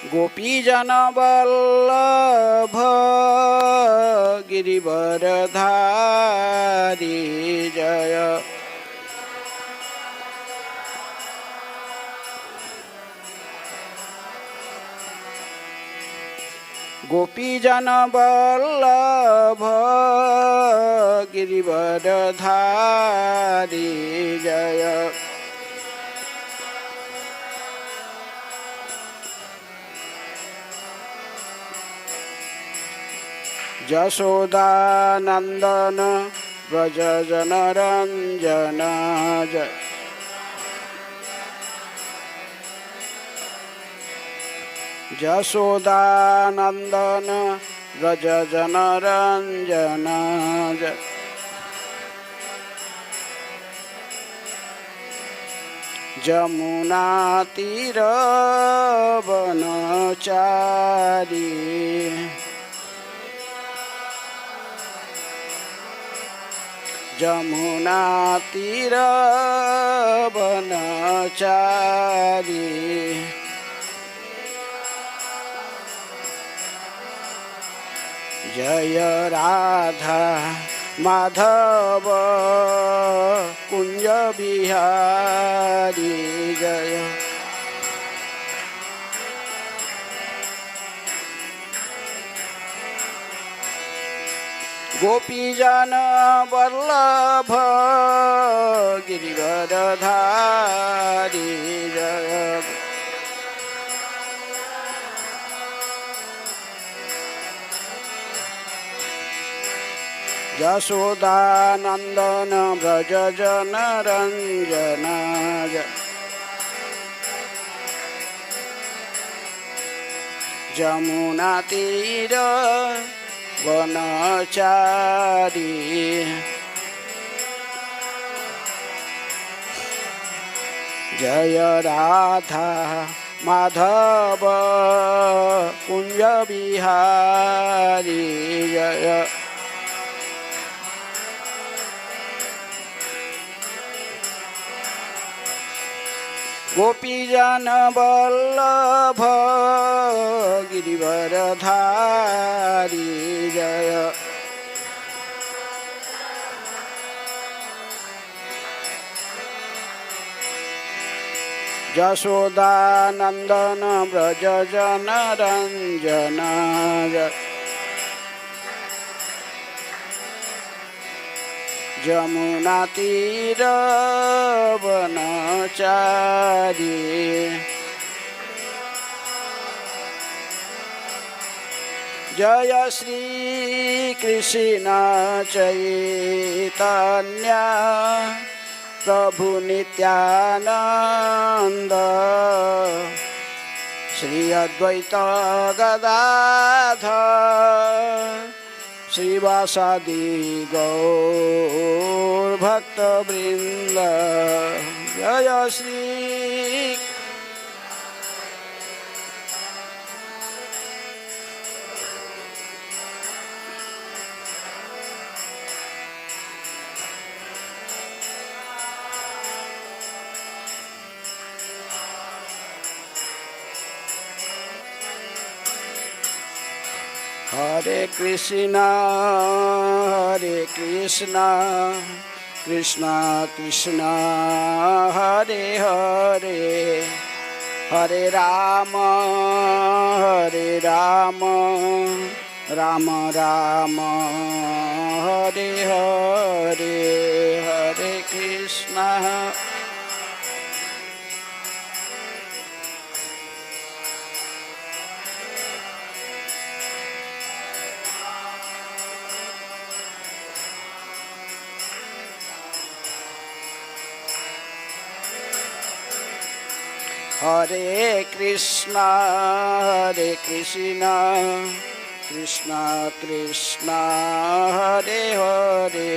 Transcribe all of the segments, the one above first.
गोपीजन वल्लभ गिरिवरधारी जय। गोपीजन वल्लभ गिरिवरधारी जय। यशोदानंदन व्रज जनरंजन जय। यशोदानंदन व्रज जनरंजन जय। जमुना तीर वनचारी जमुना तीर वनचारी जय राधा माधव कुंज बिहारी जय। गोपीजन वल्लभ गिरिवरधारी जय। यशोदानंदन व्रज जनरंजन जय। जमुना तीर वनचारी जय राधा माधव कुंज बिहारी जय। गोपीजन वल्लभ गिरिवरधारी जय। यशोदानंदन व्रज जनरंजन जय। जमुना तीर वनचारी जय श्री कृष्ण चैतन्य प्रभु नित्यानंद श्री अद्वैत गदाधर श्रीवासादि गौर भक्तवृंद जय श्री। हरे कृष्णा कृष्णा कृष्णा हरे हरे हरे राम राम राम हरे हरे हरे कृष्णा। हरे कृष्णा कृष्णा कृष्णा हरे हरे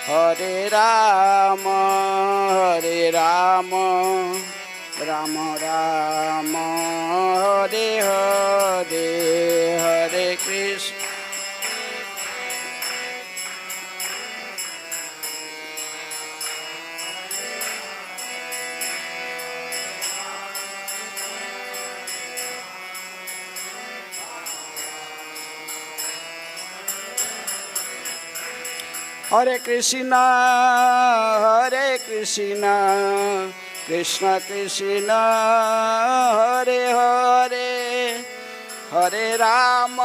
हरे राम राम राम हरे हरे हरे कृष्ण। हरे कृष्ण कृष्ण कृष्ण हरे हरे, हरे राम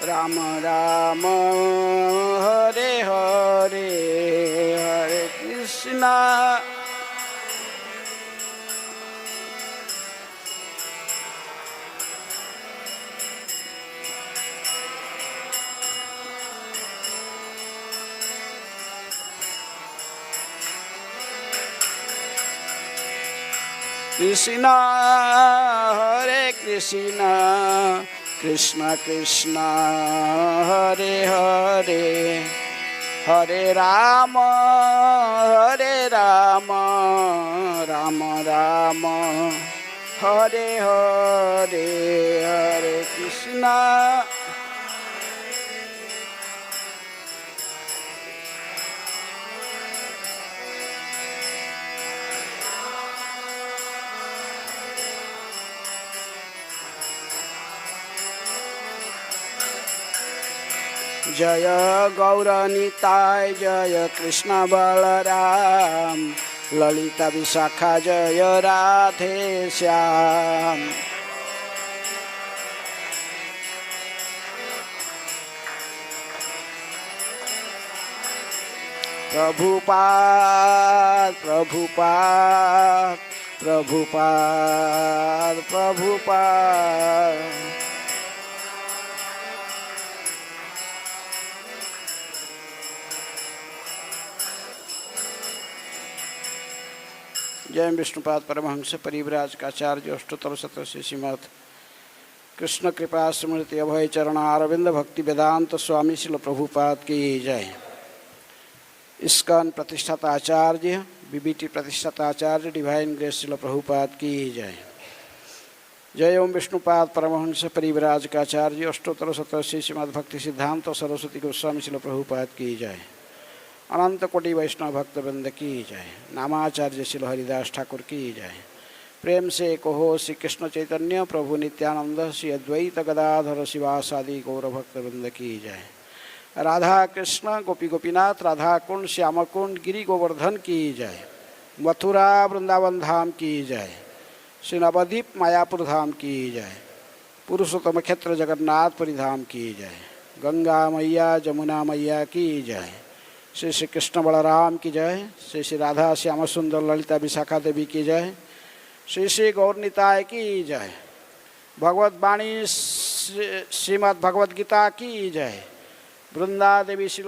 राम राम हरे हरे, हरे कृष्ण कृष्ण हरे कृष्ण कृष्ण कृष्ण हरे हरे, हरे राम राम राम हरे हरे, हरे कृष्ण जय गौरनिताय जय कृष्ण बलराम, ललिता विशाखा जय राधे श्याम। प्रभुपाद प्रभुपाद प्रभुपाद प्रभुपाद। जय विष्णुपाद परमहंस परिव्राज काचार्य अष्टोत्तर शतश्री श्रीमद कृष्ण कृपा स्मृति अभय चरण अरविंद भक्ति वेदांत स्वामी श्रील प्रभुपाद की जय। इस्कॉन प्रतिष्ठाता आचार्य बीबीटी प्रतिष्ठाता आचार्य डिवाइन ग्रेस श्रील प्रभुपाद की जय। जय ओम विष्णुपाद परमहंस परिव्राज काचार्य अष्टोत्तर शतश्री श्रीमद भक्ति सिद्धांत सरस्वती गोस्वामी श्रील प्रभुपाद की जय। अनंत कोटि वैष्णव भक्तवृंद की जय। नामाचार्य श्री हरिदास ठाकुर की जय। प्रेम से कहो श्री कृष्ण चैतन्य प्रभु नित्यानंद श्री अद्वैत गदाधर शिवासादि गौर भक्तवृंद की जय। राधा कृष्ण गोपी गोपीनाथ राधा कुंड श्याम कुंड गिरी गोवर्धन की जय। मथुरा वृंदावन धाम की जय। श्री नवद्वीप मायापुर धाम की जय। पुरुषोत्तम क्षेत्र जगन्नाथपुरी धाम की जय। गंगा मैया जमुना मैया की जय। श्री श्री कृष्ण बलराम की जय। श्री श्री राधा श्याम सुंदर ललिता विशाखा देवी की जय। श्री श्री गौरनिताय की जय। भगवत वाणी श्रीमद् भगवद गीता की जय। वृंदा देवी श्री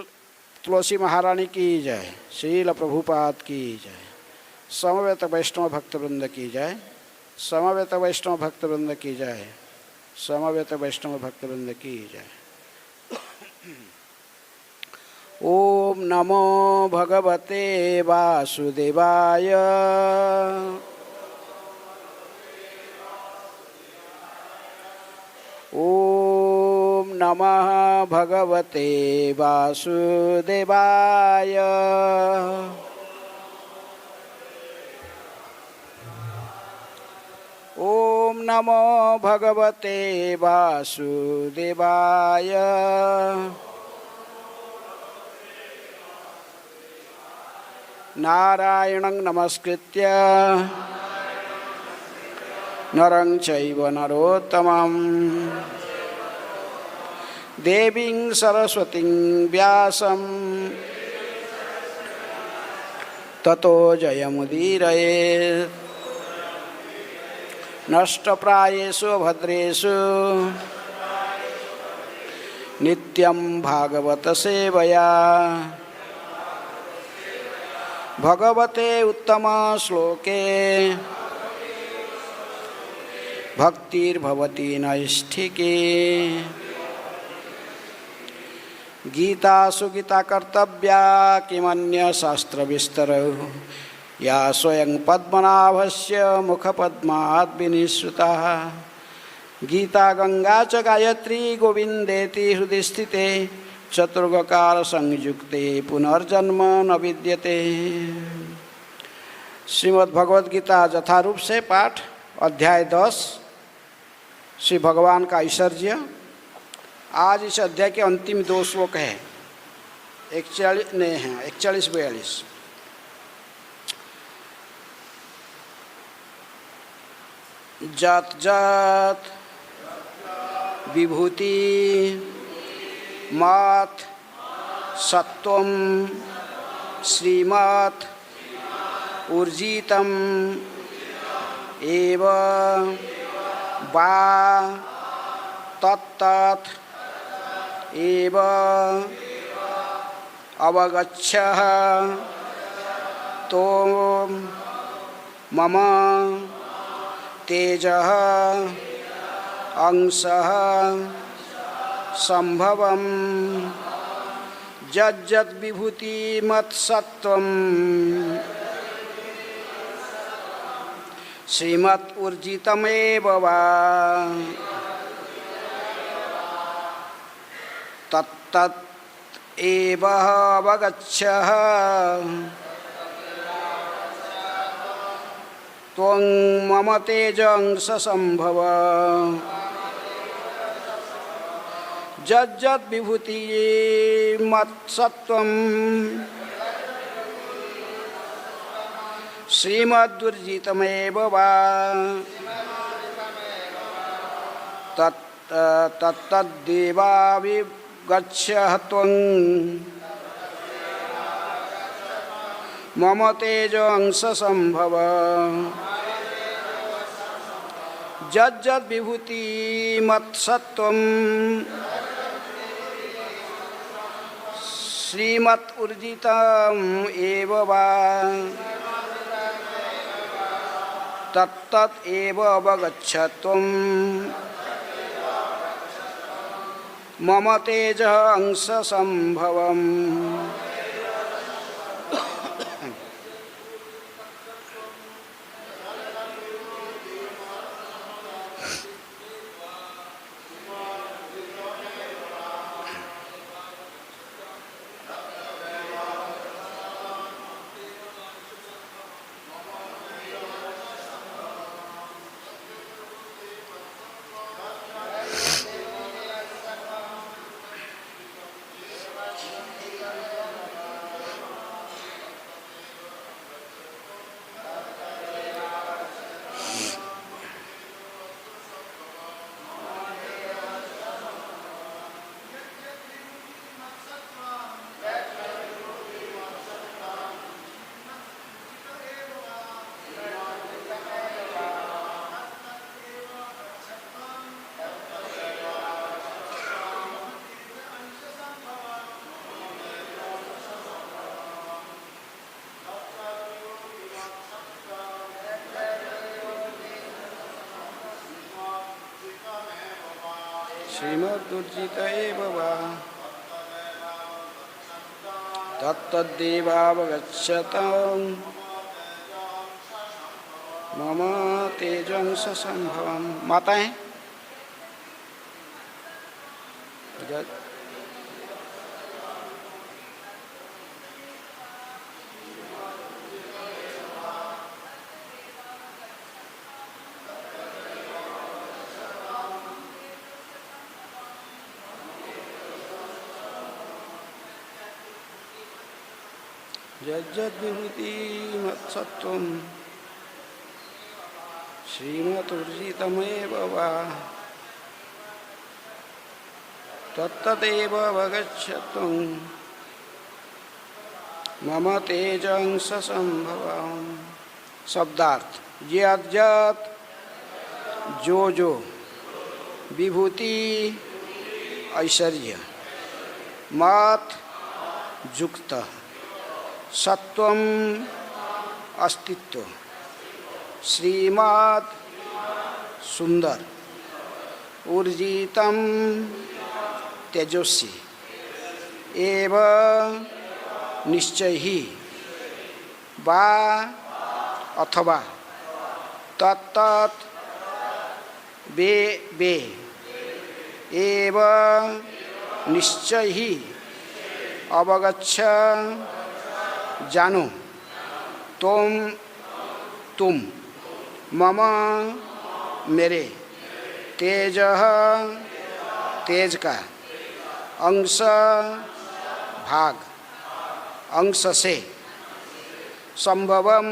तुलसी महारानी की जय। श्रील प्रभुपाद की जय। समवेत वैष्णव भक्तवृंद की जय। समवेत वैष्णव भक्तवृंद की जय। समवेत वैष्णव भक्तवृंद की जय। ओम नमो भगवते वासुदेवाय। ओम नमः भगवते वासुदेवाय। ओम नमो भगवते वासुदेवाय। नारायणं नमस्कृत्य नरं चैव नरोत्तमं देवीं सरस्वतीं व्यासं ततो जयमुदीरयेत्। नष्टप्रायेषु भद्रेषु नित्यं भागवत सेवया भगवते उत्तम श्लोके भक्तिर्भवति नैष्ठिके। गीतासु गीता कर्तव्या किमन्य शास्त्र विस्तरौ या स्वयं पद्मनाभस्य मुखपद्मात् विनिश्रुता। गीता गंगा च गायत्री गोविंदेति हृदि स्थिते चतुर्गकार संयुक्ते पुनर्जन्म न विद्यते। श्रीमद् भगवद गीता यथारूप से पाठ। अध्याय 10 श्री भगवान का ऐश्वर्य। आज इस अध्याय के अंतिम 2 श्लोक हैं, 41 नहीं हैं, 41-42। जात जात विभूति मात सत्वम श्रीमत् ऊर्जितम एव वा तत्तत् एव अवगच्छः तो मम तेजः अंशः संभवम् यज्जत् विभूति मत्सत्वम् श्रीमत् ऊर्जितमेव वा तत्तत् एव अवगच्छः त्वं मम तेजंस संभव यज्जत् विभूति मत्सत्वम् श्रीमद्वर्जितमेव वा तत्तद्देवाविगच्छः त्वं मम तेजंस संभव यज्जत् विभूति मत्सत्वम् श्रीमत् ऊर्जितम् एव वा तत्तत् एव अवगच्छ त्वं मम तेजः अंश संभवम्। श्रीमद्वर्जित एव वा तत्तद्देवावगच्छत् मम तेजंस संभवम्। माताएं यज्जत् विभूति मत्सत्वम् श्रीमत् ऊर्जितमेव वा तत्तदेव अवगच्छत् त्वं मम तेजंस संभवम्। शब्दार्थ यज्जत् जो जो विभूति ऐश्वर्य मत् युक्त सत्वम अस्तित्व श्रीमद् सुंदर ऊर्जितम तेजस्वी एव निश्चय ही वा अथवा तत्तत् बे बे एव निश्चय ही अवगच्छ जानो तुम मम मेरे तेज तेज का अंश भाग अंश से संभवम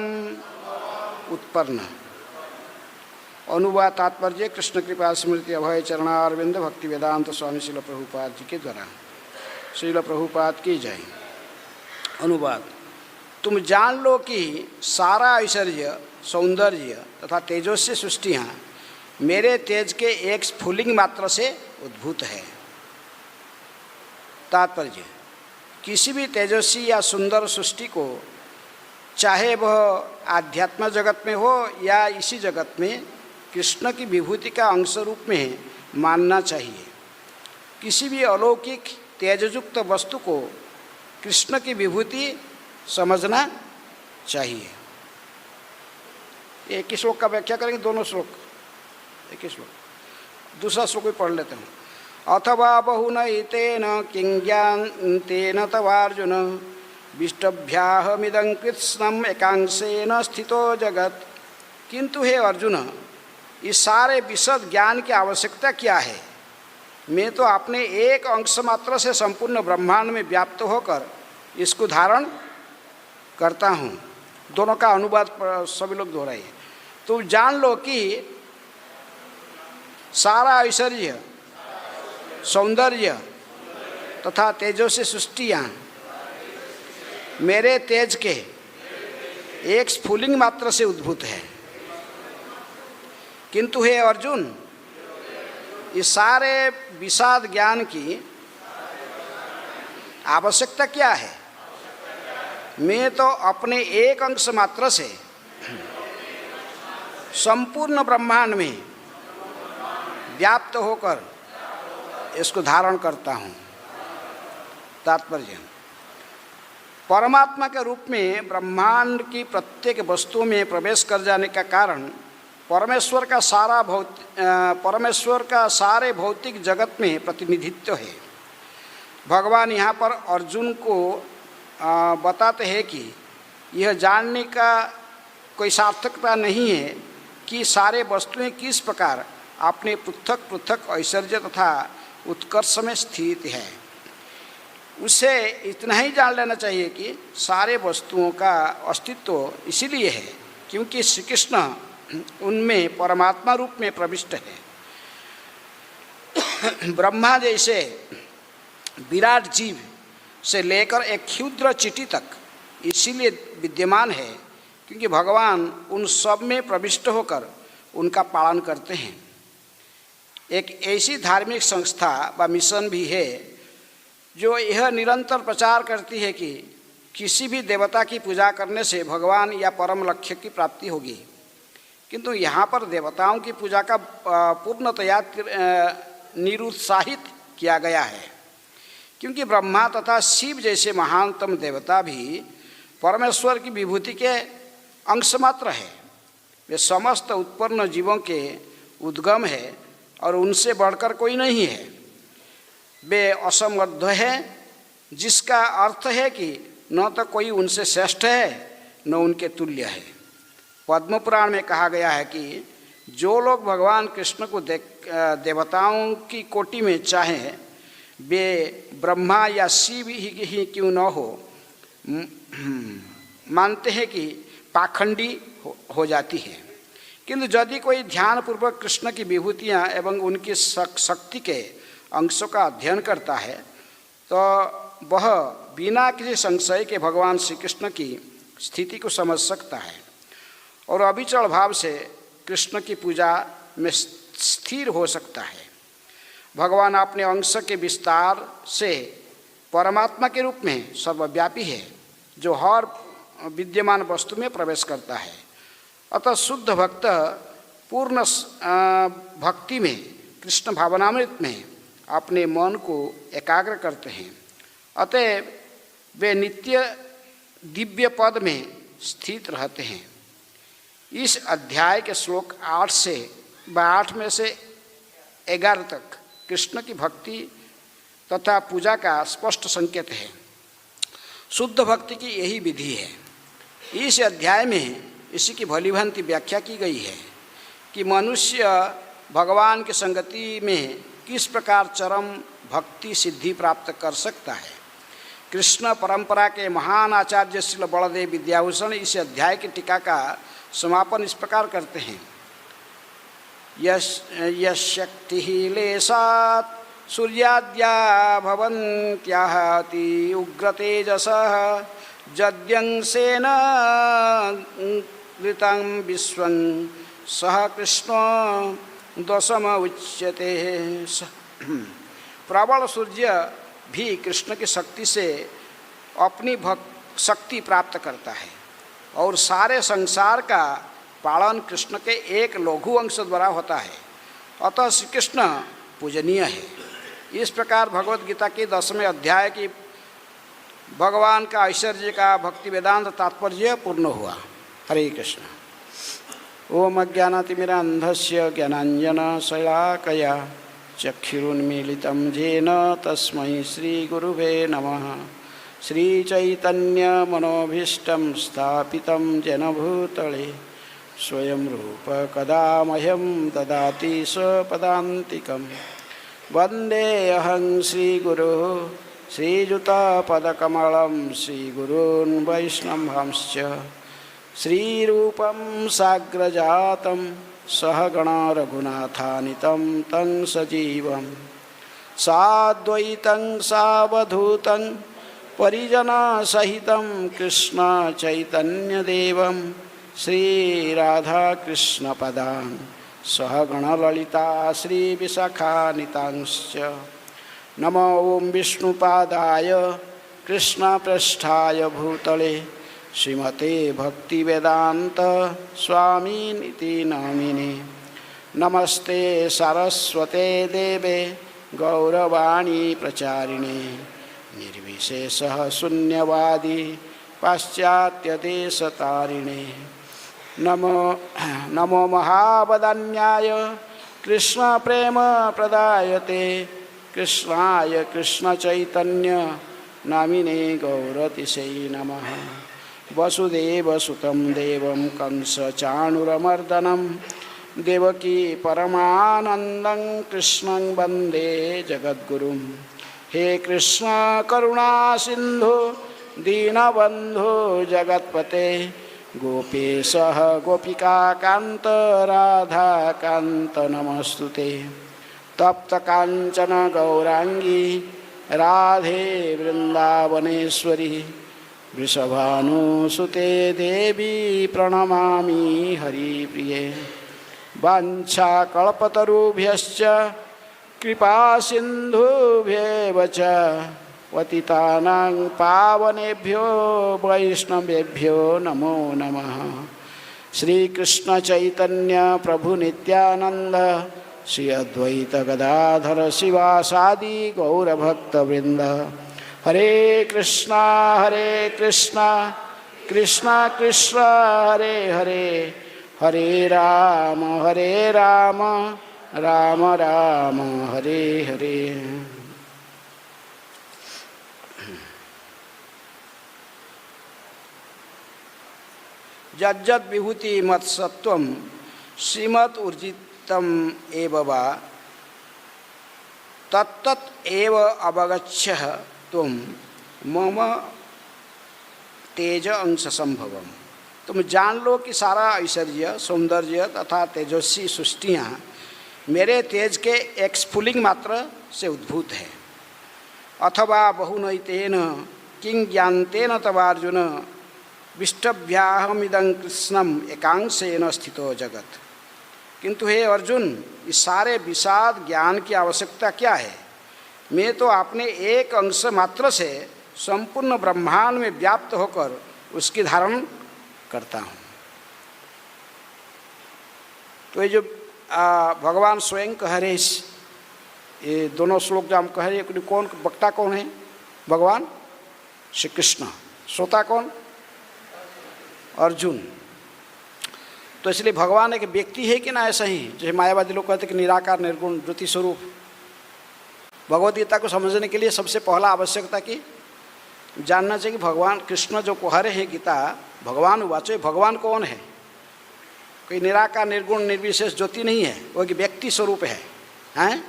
उत्पन्न। अनुवाद तात्पर्य कृष्ण कृपा स्मृति अभय चरणारविंद भक्ति वेदांत स्वामी श्रील प्रभुपाद जी के द्वारा। श्रील प्रभुपाद की जय। अनुवाद। तुम जान लो कि सारा ऐश्वर्य सौंदर्य तथा तेजस्वी सृष्टियाँ मेरे तेज के एक स्फुलिंग मात्र से उद्भूत है। तात्पर्य। किसी भी तेजस्वी या सुंदर सृष्टि को चाहे वह आध्यात्म जगत में हो या इसी जगत में कृष्ण की विभूति का अंश रूप में मानना चाहिए। किसी भी अलौकिक तेजयुक्त वस्तु को कृष्ण की विभूति समझना चाहिए। एक ही श्लोक का व्याख्या करेंगे, दोनों श्लोक एक ही श्लोक। दूसरा श्लोक भी पढ़ लेते हैं। अथवा बहुनैतेन किंज्ञातेन तवार्जुन विष्टभ्याहमिदं कृत्स्नम् एकांशेन स्थितो जगत। किंतु हे अर्जुन, इस सारे विशद ज्ञान की आवश्यकता क्या है? मैं तो अपने एक अंश मात्र से संपूर्ण ब्रह्मांड में व्याप्त होकर इसको धारण करता हूँ। दोनों का अनुवाद सभी लोग दोहराइए। तुम जान लो कि सारा ऐश्वर्य सौंदर्य तथा तेजस्वी सृष्टियाँ मेरे तेज के एक स्फुलिंग मात्र से उद्भूत है। किंतु हे अर्जुन, इस सारे विशाद ज्ञान की आवश्यकता क्या है? मैं तो अपने एक अंश मात्र से संपूर्ण ब्रह्मांड में व्याप्त होकर इसको धारण करता हूँ। तात्पर्य। परमात्मा के रूप में ब्रह्मांड की प्रत्येक वस्तु में प्रवेश कर जाने का कारण परमेश्वर का सारे भौतिक जगत में प्रतिनिधित्व है। भगवान यहाँ पर अर्जुन को बताते हैं कि यह जानने का कोई सार्थकता नहीं है कि सारे वस्तुएं किस प्रकार अपने पृथक पृथक ऐश्वर्य तथा उत्कर्ष में स्थित है। उसे इतना ही जान लेना चाहिए कि सारे वस्तुओं का अस्तित्व इसीलिए है क्योंकि श्री कृष्ण उनमें परमात्मा रूप में प्रविष्ट है। ब्रह्मा जैसे विराट जीव से लेकर एक क्षुद्र चींटी तक इसीलिए विद्यमान है क्योंकि भगवान उन सब में प्रविष्ट होकर उनका पालन करते हैं। एक ऐसी धार्मिक संस्था व मिशन भी है जो यह निरंतर प्रचार करती है कि किसी भी देवता की पूजा करने से भगवान या परम लक्ष्य की प्राप्ति होगी। किंतु यहाँ पर देवताओं की पूजा का पूर्णतया निरुत्साहित किया गया है क्योंकि ब्रह्मा तथा शिव जैसे महानतम देवता भी परमेश्वर की विभूति के अंश मात्र है। वे समस्त उत्पन्न जीवों के उद्गम है और उनसे बढ़कर कोई नहीं है। वे असमर्थ है जिसका अर्थ है कि न तो कोई उनसे श्रेष्ठ है न उनके तुल्य है। पद्म पुराण में कहा गया है कि जो लोग भगवान कृष्ण को देवताओं की कोटि में चाहें वे ब्रह्मा या शिव ही क्यों न हो मानते हैं कि पाखंडी हो जाती है। किंतु यदि कोई ध्यानपूर्वक कृष्ण की विभूतियाँ एवं उनकी शक्ति के अंशों का अध्ययन करता है तो वह बिना किसी संशय के भगवान श्री कृष्ण की स्थिति को समझ सकता है और अविचल भाव से कृष्ण की पूजा में स्थिर हो सकता है। भगवान अपने अंश के विस्तार से परमात्मा के रूप में सर्वव्यापी है जो हर विद्यमान वस्तु में प्रवेश करता है। अतः शुद्ध भक्त पूर्ण भक्ति में कृष्ण भावनामृत में अपने मन को एकाग्र करते हैं। अतः वे नित्य दिव्य पद में स्थित रहते हैं। इस अध्याय के श्लोक 8 में से 11 तक कृष्ण की भक्ति तथा पूजा का स्पष्ट संकेत है। शुद्ध भक्ति की यही विधि है। इस अध्याय में इसी की भलीभांति व्याख्या की गई है कि मनुष्य भगवान की संगति में किस प्रकार चरम भक्ति सिद्धि प्राप्त कर सकता है। कृष्ण परंपरा के महान आचार्य श्रील बलदेव विद्याभूषण इस अध्याय की टीका का समापन इस प्रकार करते हैं। यशक्ति लेशात् सूर्याद्या भवन्त्याः अति उग्रतेजसः जद्यंसेन ऋतं विश्वं सह कृष्ण दशम उच्यते। प्रबल सूर्य भी कृष्ण की शक्ति से अपनी शक्ति प्राप्त करता है और सारे संसार का पालन कृष्ण के एक लघु अंश द्वारा होता है। अतः श्री कृष्ण पूजनीय है। इस प्रकार भगवत गीता के 10वें अध्याय की भगवान का ऐश्वर्य का भक्ति वेदांत तात्पर्य पूर्ण हुआ। हरे कृष्ण। ओम अज्ञानातिमिरान्धस्य ज्ञानाञ्जनशलाकया चक्षुरुन्मीलितं येन तस्मै श्रीगुरुवे नमः। श्रीचैतन्यमनोभीष्टं स्थापितं येन भूतले स्वयं रूप कदा मह्यं ददाति स्वपदान्तिकं। वन्देऽहं श्रीगुरुः श्रीयुतपदकमलं श्रीगुरून् वैष्णवांश्च। श्रीरूपं साग्रजातं सहगण रघुनाथान्वितं तं सजीवं साद्वैतं सावधूतं परिजनसहितं कृष्ण चैतन्यदेवं श्रीराधाकृष्णपदान् सहगण ललिता श्रीविशाखान्वितांश्च। नमो ओं विष्णुपादाय कृष्णप्रेष्ठाय भूतले श्रीमते भक्तिवेदांत स्वामिनिति नामिने। नमस्ते सरस्वते देवे गौरवाणी प्रचारिणे निर्विशेषः शून्यवादी पाश्चात्यदेशतारिणे। नमो महावदन्याय कृष्ण प्रेम प्रदायते कृष्णाय कृष्ण चैतन्य नामिने गौरतिशै नमः। वसुदेवसुतं देवं कंसचाणूरमर्दनं देवकी परमानन्दं कृष्णं वन्दे जगद्गुरुं। हे कृष्ण करुणा सिन्धु दीनबन्धु जगत्पते गोपेशः गोपिकान्त राधाकान्त नमस्तुते। तप्त कांचन गौरांगी राधे वृंदावनेश्वरी वृषभानुसुते देवी प्रणमामि हरिप्रिये। वाञ्छाकल्पतरुभ्यश्च कृपा सिन्धुभ्येव च पतितानां पावनेभ्यो वैष्णवेभ्यो नमो नमः। श्रीकृष्ण चैतन्य प्रभु नित्यानंद श्री अद्वैत गदाधर शिवासादि गौरभक्तवृंद। हरे कृष्णा कृष्णा कृष्ण हरे हरे हरे राम राम राम हरे हरे। यज्जद विभूति मत्सत्वं श्रीमत् ऊर्जितम् एव वा तत्तत् एव अवगच्छः तुम मम तेज अंश संभवम। तुम जान लो कि सारा ऐश्वर्य सौंदर्य तथा तेजस्वी सृष्टियाँ मेरे तेज के एक स्फुलिंग मात्र से उद्भूत है। अथवा बहुनैतेन किं ज्ञानतेन तवार्जुन विष्टभ्याहमिदं कृष्णम एकांशेन स्थितो जगत। किंतु हे अर्जुन, इस सारे विषाद ज्ञान की आवश्यकता क्या है? मैं तो अपने एक अंश मात्र से संपूर्ण ब्रह्मांड में व्याप्त होकर उसकी धारण करता हूँ। तो ये जो भगवान स्वयं कह रहे, ये दोनों श्लोक जो हम कह रहे हैं, कौन वक्ता कौन है? भगवान श्री कृष्ण। श्रोता कौन? अर्जुन। तो इसलिए भगवान एक व्यक्ति है कि ना? ऐसा ही जैसे मायावादी लोग कहते हैं कि निराकार निर्गुण ज्योति स्वरूप। भगवद गीता को समझने के लिए सबसे पहला आवश्यकता की जानना चाहिए कि भगवान कृष्ण जो कह रहे हैं गीता भगवान उवाचो, भगवान कौन है? कोई निराकार निर्गुण निर्विशेष ज्योति नहीं है, वो एक व्यक्ति स्वरूप है। हैं?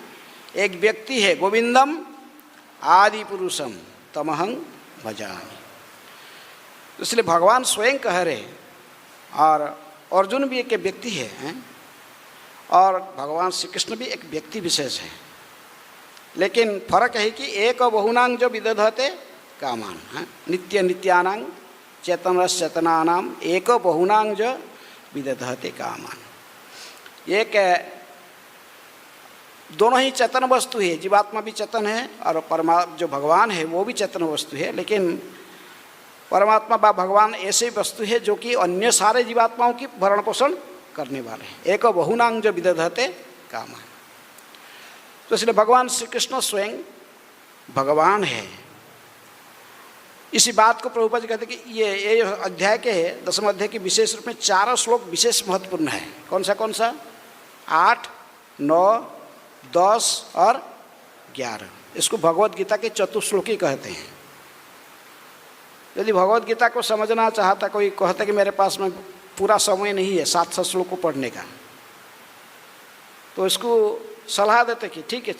एक व्यक्ति है, गोविंदम आदि पुरुषम तमहं भजामि। इसलिए भगवान स्वयं कह रहे, और अर्जुन भी एक व्यक्ति है, और भगवान श्री कृष्ण भी एक व्यक्ति विशेष है। लेकिन फर्क है कि एक बहुनांग जो विदधते कामान, नित्य नित्यानांग चेतनस चेतनानाम एक बहुनांग जो विदधते कामान। एक दोनों ही चेतन वस्तु है, जीवात्मा भी चेतन है और परमात्मा जो भगवान है वो भी चेतन वस्तु है। लेकिन परमात्मा बा भगवान ऐसे वस्तु है जो कि अन्य सारे जीवात्माओं की भरण पोषण करने वाले हैं। एक बहुनांग जो विदधते कामान। तो इसलिए भगवान श्री कृष्ण स्वयं भगवान है। इसी बात को प्रभुपाद जी कहते कि ये अध्याय के 10वें अध्याय के विशेष रूप में 4 श्लोक विशेष महत्वपूर्ण है। कौन सा? 8, 9, 10 और 11। इसको भगवद गीता के चतुश्लोकी कहते हैं। यदि भगवद गीता को समझना चाहता कोई, कहता कि मेरे पास में पूरा समय नहीं है 700 श्लोक को पढ़ने का, तो इसको सलाह देते कि ठीक है,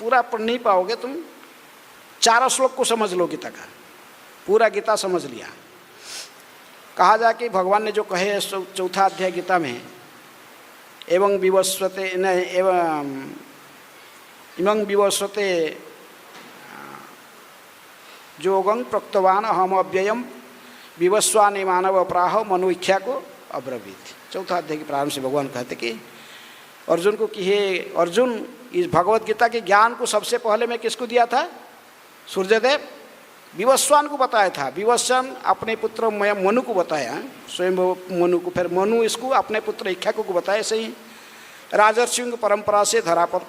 पूरा पढ़ नहीं पाओगे तुम, 4 श्लोक को समझ लो गीता का, पूरा गीता समझ लिया। कहा जा कि भगवान ने जो कहे 4था अध्याय गीता में, एवं विवस्वते न एवं इमं विवस्वते जोगं प्रोक्तवान अहम अव्ययम विवस्वानि मानव प्राह मनु इच्छा को अब्रवीत। 4था अध्याय के प्रारंभ से भगवान कहते कि अर्जुन को कि हे अर्जुन, इस भगवत गीता के ज्ञान को सबसे पहले मैं किसको दिया था? सूर्यदेव विवस्वान को बताया था। विवस्वान अपने पुत्र मनु को बताया, स्वयं मनु को, फिर मनु इसको अपने पुत्र इक्ष्वाकु को बताया। ऐसे ही राजर्षियों की परंपरा से धरा पर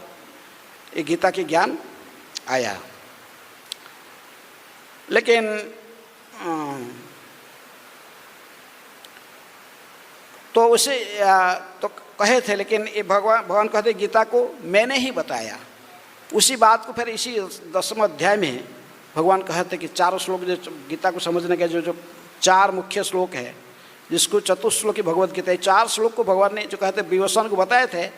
एक गीता के ज्ञान आया। लेकिन तो उसे तो कहे थे, लेकिन ये भगवान कहते गीता को मैंने ही बताया। उसी बात को फिर इसी 10वें अध्याय में भगवान कहते कि 4 श्लोक जो गीता को समझने के जो 4 मुख्य श्लोक है, जिसको चतुश्लोकी भगवद गीता है, 4 श्लोक को भगवान ने जो कहते विवस्वान को बताए थे।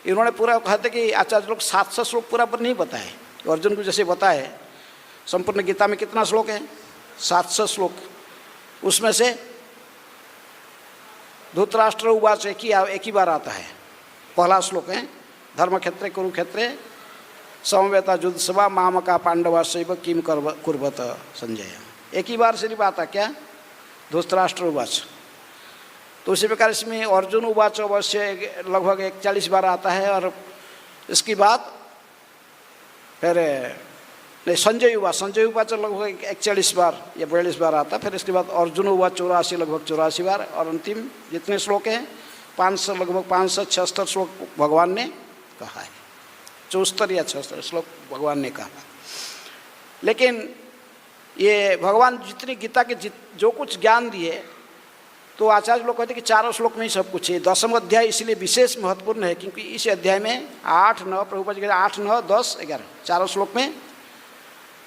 इन्होंने पूरा कहते कि आचार्य लोग 700 श्लोक पूरा पर नहीं बताए। अर्जुन को जैसे बताए, संपूर्ण गीता में कितना श्लोक है? 700 श्लोक। उसमें से धृतराष्ट्र उवाच एक ही बार आता है। पहला श्लोक है धर्मक्षेत्रे कुरुक्षेत्रे समवेता युद्ध सभा मामका पांडवा शैव किम कुर्वत संजय। एक ही बार सिर्फ आता क्या? धृतराष्ट्र उवाच। तो उसी प्रकार इसमें अर्जुन उवाच अवश्य लगभग 41 बार आता है। और इसके बाद फिर नहीं, संजय उवाच लगभग 41 बार या 42 बार आता। फिर इसके बाद अर्जुन उवाच 84 लगभग 84 बार। और अंतिम जितने श्लोक हैं 500 लगभग 576 श्लोक भगवान ने कहा है। 74 या 76 श्लोक भगवान ने कहा। लेकिन ये भगवान जितनी गीता के जो कुछ ज्ञान दिए, तो आचार्य लोग कहते हैं कि 4 श्लोक में ही सब कुछ है। 10वां अध्याय इसलिए विशेष महत्वपूर्ण है क्योंकि इस अध्याय में 8, 9 प्रभुपाद जी कहते 8, 9, 10, 11 4 श्लोक में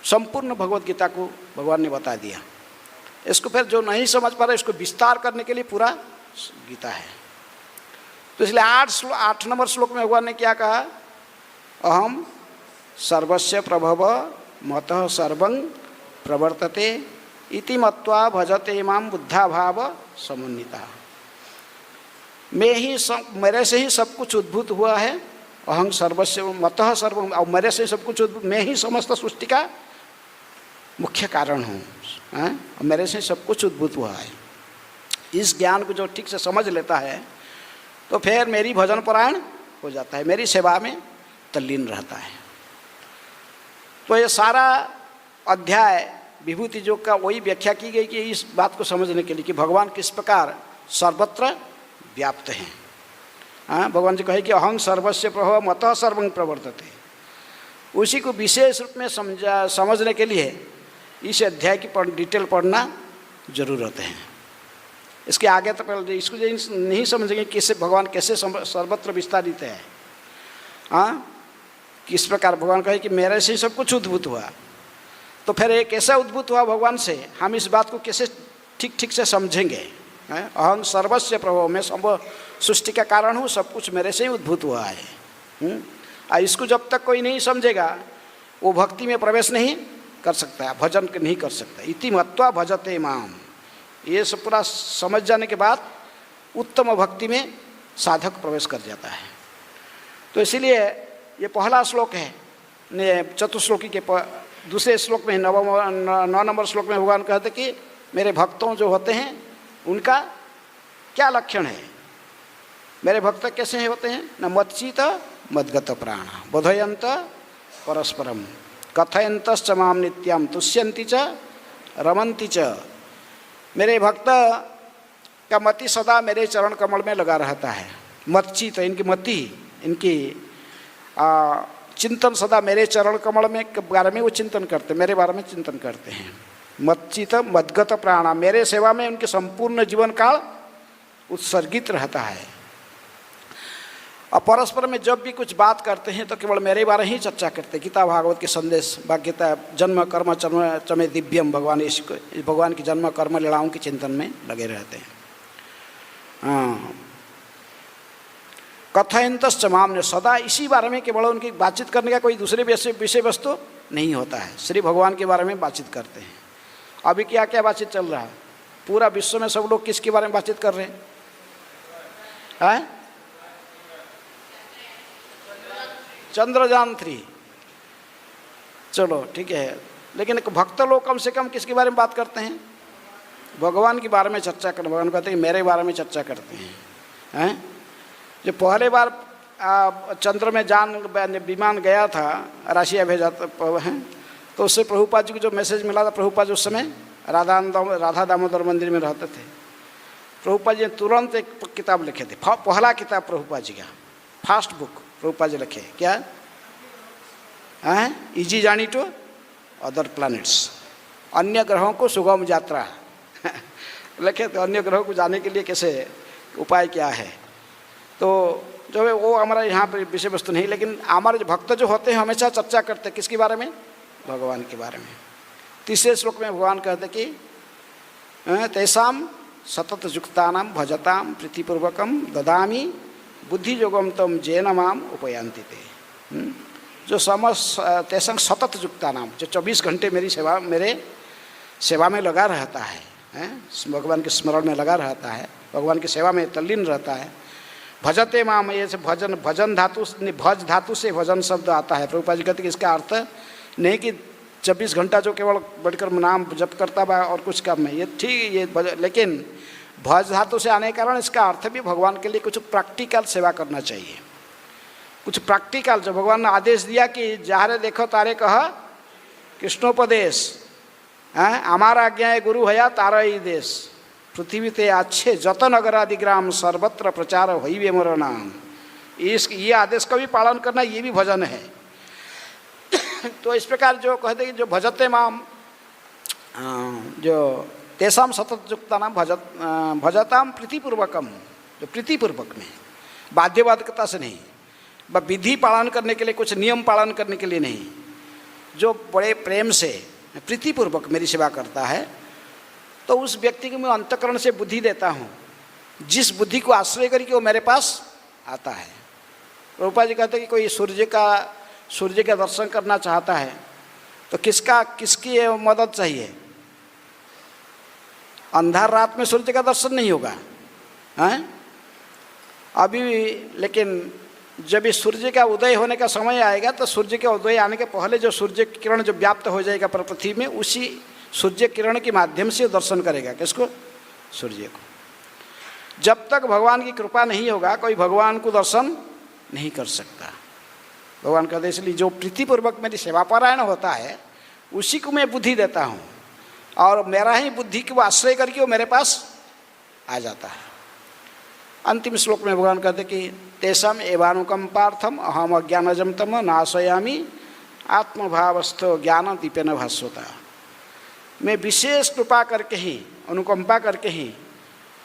संपूर्ण भगवत गीता को भगवान ने बता दिया। इसको फिर जो नहीं समझ पा रहा, इसको विस्तार करने के लिए पूरा गीता है। तो इसलिए 8 नंबर श्लोक में भगवान ने क्या कहा? अहम सर्वस्य प्रभव मतः सर्वं प्रवर्तते इति मत्वा भजते माम बुद्धा भाव समन्विता। मेरे से ही सब कुछ उद्भूत हुआ है। अहं सर्वस्य मतः सर्वं, और मेरे से सब कुछ उद्भूत, मैं ही समस्त सृष्टि का मुख्य कारण हूँ। मेरे से सब कुछ उद्भूत हुआ है। इस ज्ञान को जो ठीक से समझ लेता है तो फिर मेरी भजन परायण हो जाता है, मेरी सेवा में तल्लीन रहता है। तो ये सारा अध्याय विभूति योग का वही व्याख्या की गई कि इस बात को समझने के लिए कि भगवान किस प्रकार सर्वत्र व्याप्त हैं। भगवान जी कहे कि अहं सर्वस्य प्रभव मतः सर्वं प्रवर्तते। उसी को विशेष रूप में समझने के लिए इस अध्याय की डिटेल पढ़ना जरूरत है। इसके आगे तो पहले इसको नहीं समझेंगे कैसे भगवान कैसे सर्वत्र विस्तारित है। किस प्रकार भगवान कहे कि मेरे से सब कुछ उद्भूत हुआ, तो फिर ये कैसे उद्भूत हुआ भगवान से, हम इस बात को कैसे ठीक से समझेंगे। अहं सर्वस्य प्रभव, मैं सब सृष्टि का कारण हूँ, सब कुछ मेरे से ही उद्भूत हुआ है। इसको जब तक कोई नहीं समझेगा वो भक्ति में प्रवेश नहीं कर सकता, भजन नहीं कर सकता। इति मत्वा भजते माम, ये सब पूरा समझ जाने के बाद उत्तम भक्ति में साधक प्रवेश कर जाता है। तो इसीलिए ये पहला श्लोक है। चतुश्लोकी के दूसरे श्लोक में 9 नंबर श्लोक में भगवान कहते कि मेरे भक्तों जो होते हैं उनका क्या लक्षण है, मेरे भक्त कैसे होते हैं न मच्चित मद्गत प्राण बोधयंत परस्परम कथयंतश्च माम नित्यम तुष्यन्ति च रमन्ति च। मेरे भक्त का मति सदा मेरे चरण कमल में लगा रहता है। मच्चित इनकी मति, इनकी चिंतन सदा मेरे चरण कमल में बारे में वो चिंतन करते, मेरे बारे में चिंतन करते हैं। मच्चित मद्गत प्राणा, मेरे सेवा में उनके संपूर्ण जीवन काल उत्सर्गित रहता है। और परस्पर में जब भी कुछ बात करते हैं तो केवल मेरे बारे ही चर्चा करते हैं। गीता भागवत के संदेश, गीता जन्म कर्म चमे दिव्यम, भगवान की जन्म कर्म लीलाओं के चिंतन में लगे रहते हैं। हाँ, कथयंतश्च माम ने, सदा इसी बारे में केवल उनकी बातचीत करने का कोई दूसरे विषय वस्तु नहीं होता है, श्री भगवान के बारे में बातचीत करते हैं। अभी क्या क्या बातचीत चल रहा है, पूरा विश्व में सब लोग किसके बारे में बातचीत कर रहे हैं? चंद्रयान 3, चलो ठीक है, लेकिन भक्त लोग कम से कम किसके बारे में बात करते हैं? भगवान के बारे में चर्चा करते। भगवान कहते हैं मेरे बारे में चर्चा करते हैं। जो पहले बार चंद्र में विमान गया था, रशिया भेजा है, तो उससे प्रभुपाद जी को जो मैसेज मिला था, प्रभुपाद जी उस समय राधा दामोदर मंदिर में रहते थे। प्रभुपाद जी ने तुरंत एक किताब लिखे थे, पहला किताब प्रभुपाद जी का, फर्स्ट बुक प्रभुपाद जी लिखे, क्या है? Easy journey to other planets, अन्य ग्रहों को सुगम यात्रा लिखे थे। अन्य ग्रहों को जाने के लिए कैसे उपाय क्या है, तो जो है वो हमारा यहाँ पर विषय वस्तु नहीं, लेकिन हमारे भक्त जो होते हैं हमेशा चर्चा करते हैं किसके बारे में? भगवान के बारे में। तीसरे श्लोक में भगवान कहते कि तेषाम सतत युक्तानां भजताम प्रीतिपूर्वकम ददामी बुद्धि योगम तम जैन माम उपयांति ते। जो तेषां सतत युक्तानाम, जो 24 घंटे मेरे सेवा में लगा रहता है, भगवान के स्मरण में लगा रहता है, भगवान की सेवा में तल्लीन रहता है। भजते माम, ये से भजन धातु, भज धातु से भजन शब्द आता है। प्रभुपाद जी कहते कि इसका अर्थ नहीं कि 24 घंटा जो केवल बैठकर नाम जप करता बा और कुछ काम में, ये ठीक ये लेकिन भज धातु से आने के कारण इसका अर्थ भी भगवान के लिए कुछ प्रैक्टिकल सेवा करना चाहिए। कुछ प्रैक्टिकल, जो भगवान ने आदेश दिया कि जहारे देखो तारे कह कृष्णोपदेश, हमारा आज्ञा है गुरु हया तारा ही देश, पृथ्वी ते अच्छे जतन अगरादिग्राम सर्वत्र प्रचार होइबे मोर नाम। ये आदेश का भी पालन करना, ये भी भजन है। तो इस प्रकार जो कहते कि जो भजते माम, जो तेषाम सतत युक्ता नाम भजताम प्रीतिपूर्वकम, जो प्रीतिपूर्वक में, बाध्यबाधकता से नहीं, विधि पालन करने के लिए, कुछ नियम पालन करने के लिए नहीं, जो बड़े प्रेम से प्रीतिपूर्वक मेरी सेवा करता है, तो उस व्यक्ति को मैं अंतःकरण से बुद्धि देता हूँ, जिस बुद्धि को आश्रय करके वो मेरे पास आता है। प्रभुपाद जी कहते हैं कि कोई सूर्य का दर्शन करना चाहता है तो किसकी मदद चाहिए? अंधार रात में सूर्य का दर्शन नहीं होगा, हैं? अभी लेकिन जब इस सूर्य का उदय होने का समय आएगा तो सूर्य के उदय आने के पहले जो सूर्य किरण जो व्याप्त हो जाएगा पृथ्वी में, उसी सूर्य किरण के माध्यम से दर्शन करेगा। किसको? सूर्य को। जब तक भगवान की कृपा नहीं होगा कोई भगवान को दर्शन नहीं कर सकता। भगवान कहते इसलिए जो प्रीतिपूर्वक मेरी सेवा परायण होता है उसी को मैं बुद्धि देता हूँ, और मेरा ही बुद्धि को आश्रय करके वो मेरे पास आ जाता है। अंतिम श्लोक में भगवान कहते कि तेषाम एवानुकंपार्थम अहम अज्ञानजम तम नाशयामी आत्मभावस्थो ज्ञान दीपेन भास्वता। मैं विशेष कृपा करके ही, अनुकंपा करके ही,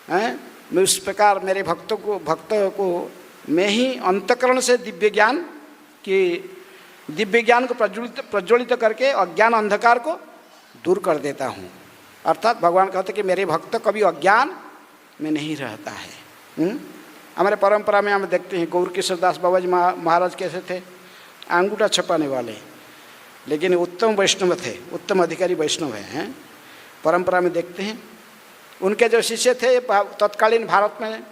मैं उस प्रकार मेरे भक्त को मैं ही अंतःकरण से दिव्य ज्ञान को प्रज्वलित करके अज्ञान अंधकार को दूर कर देता हूँ। अर्थात भगवान कहते कि मेरे भक्त कभी अज्ञान में नहीं रहता है। हमारे परंपरा में हम देखते हैं गौर किशोर दास बाबा जी महाराज कैसे थे, अंगूठा छपाने वाले। लेकिन उत्तम वैष्णव थे, उत्तम अधिकारी वैष्णव हैं। परंपरा में देखते हैं उनके जो शिष्य थे तत्कालीन भारत में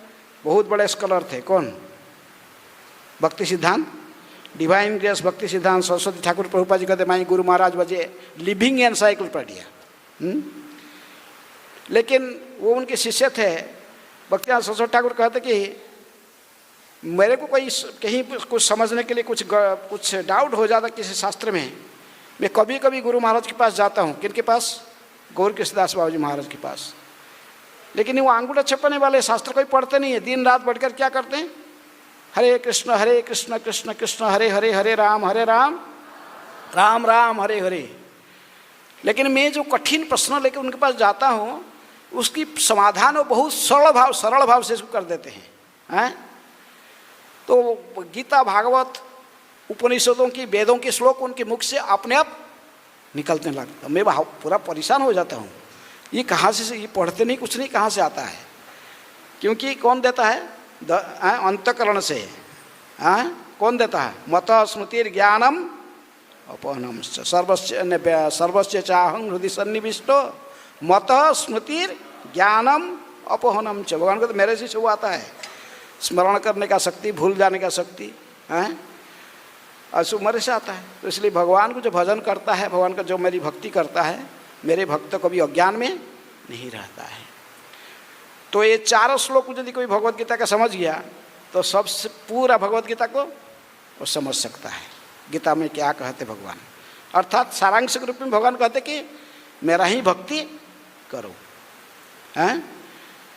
बहुत बड़े स्कॉलर थे। कौन? भक्ति सिद्धांत, डिवाइन ग्रेस भक्ति सिद्धांत सरस्वती ठाकुर प्रभुपाद जी कहते माई गुरु महाराज बजे लिविंग एनसाइक्लोपीडिया। लेकिन वो उनके शिष्य थे। भक्ति सरस्वती ठाकुर कहते कि मेरे को कोई कहीं कुछ समझने के लिए कुछ डाउट हो जाता किसी शास्त्र में, मैं कभी कभी गुरु महाराज के पास जाता हूँ। किन के पास? गौर कृष्णदास बाबू जी महाराज के पास। लेकिन वो अंगूठा छपने वाले शास्त्र कोई पढ़ते नहीं है, दिन रात बढ़कर क्या करते हैं? हरे कृष्ण कृष्ण कृष्ण हरे हरे, हरे राम राम राम हरे हरे। लेकिन मैं जो कठिन प्रश्न लेकर उनके पास जाता हूँ उसकी समाधान वो बहुत सरल भाव से इसको कर देते हैं। तो गीता, भागवत, उपनिषदों की, वेदों के श्लोक उनके मुख से अपने आप निकलने लगता। मैं पूरा परेशान हो जाता हूँ, ये कहाँ से, ये पढ़ते नहीं कुछ नहीं, कहाँ से आता है? क्योंकि कौन देता है? अंतकरण से। कौन देता है? मत स्मृतिर ज्ञानम अपहनम सर्वस्य चाहं हृदय सन्निविष्टो मत स्मृतिर ज्ञानम अपहनम च। भगवान को तो मेरे से वो आता है, स्मरण करने का शक्ति, भूल जाने का शक्ति मेरे से आता है। तो इसलिए भगवान को जो भजन करता है, भगवान का जो मेरी भक्ति करता है, मेरे भक्त कभी अज्ञान में नहीं रहता है। तो ये 4 श्लोक यदि कोई भगवत गीता का समझ गया तो सबसे पूरा भगवत गीता को वो समझ सकता है। गीता में क्या कहते भगवान, अर्थात सारांश के रूप में भगवान कहते कि मेरा ही भक्ति करो,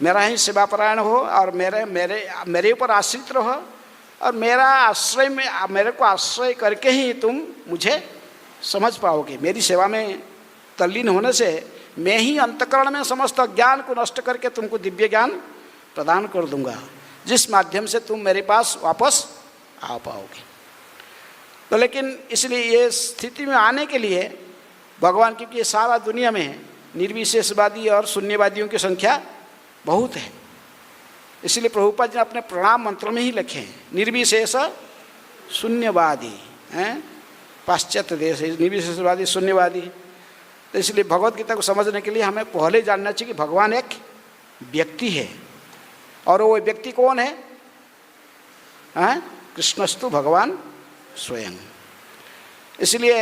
मेरा ही सेवापरायण हो और मेरे ऊपर आश्रित रहो और मेरे को आश्रय करके ही तुम मुझे समझ पाओगे। मेरी सेवा में तल्लीन होने से मैं ही अंतकरण में समस्त ज्ञान को नष्ट करके तुमको दिव्य ज्ञान प्रदान कर दूंगा, जिस माध्यम से तुम मेरे पास वापस आ पाओगे। तो लेकिन इसलिए ये स्थिति में आने के लिए भगवान, क्योंकि ये सारा दुनिया में निर्विशेषवादी और शून्यवादियों की संख्या बहुत है, इसलिए प्रभुपाद जी ने अपने प्रणाम मंत्र में ही लिखे हैं निर्विशेष शून्यवादी। पाश्चात्य देश है निर्विशेषवादी शून्यवादी। तो इसलिए भगवत गीता को समझने के लिए हमें पहले जानना चाहिए कि भगवान एक व्यक्ति है, और वो व्यक्ति कौन है? कृष्णस्तु भगवान स्वयं। इसलिए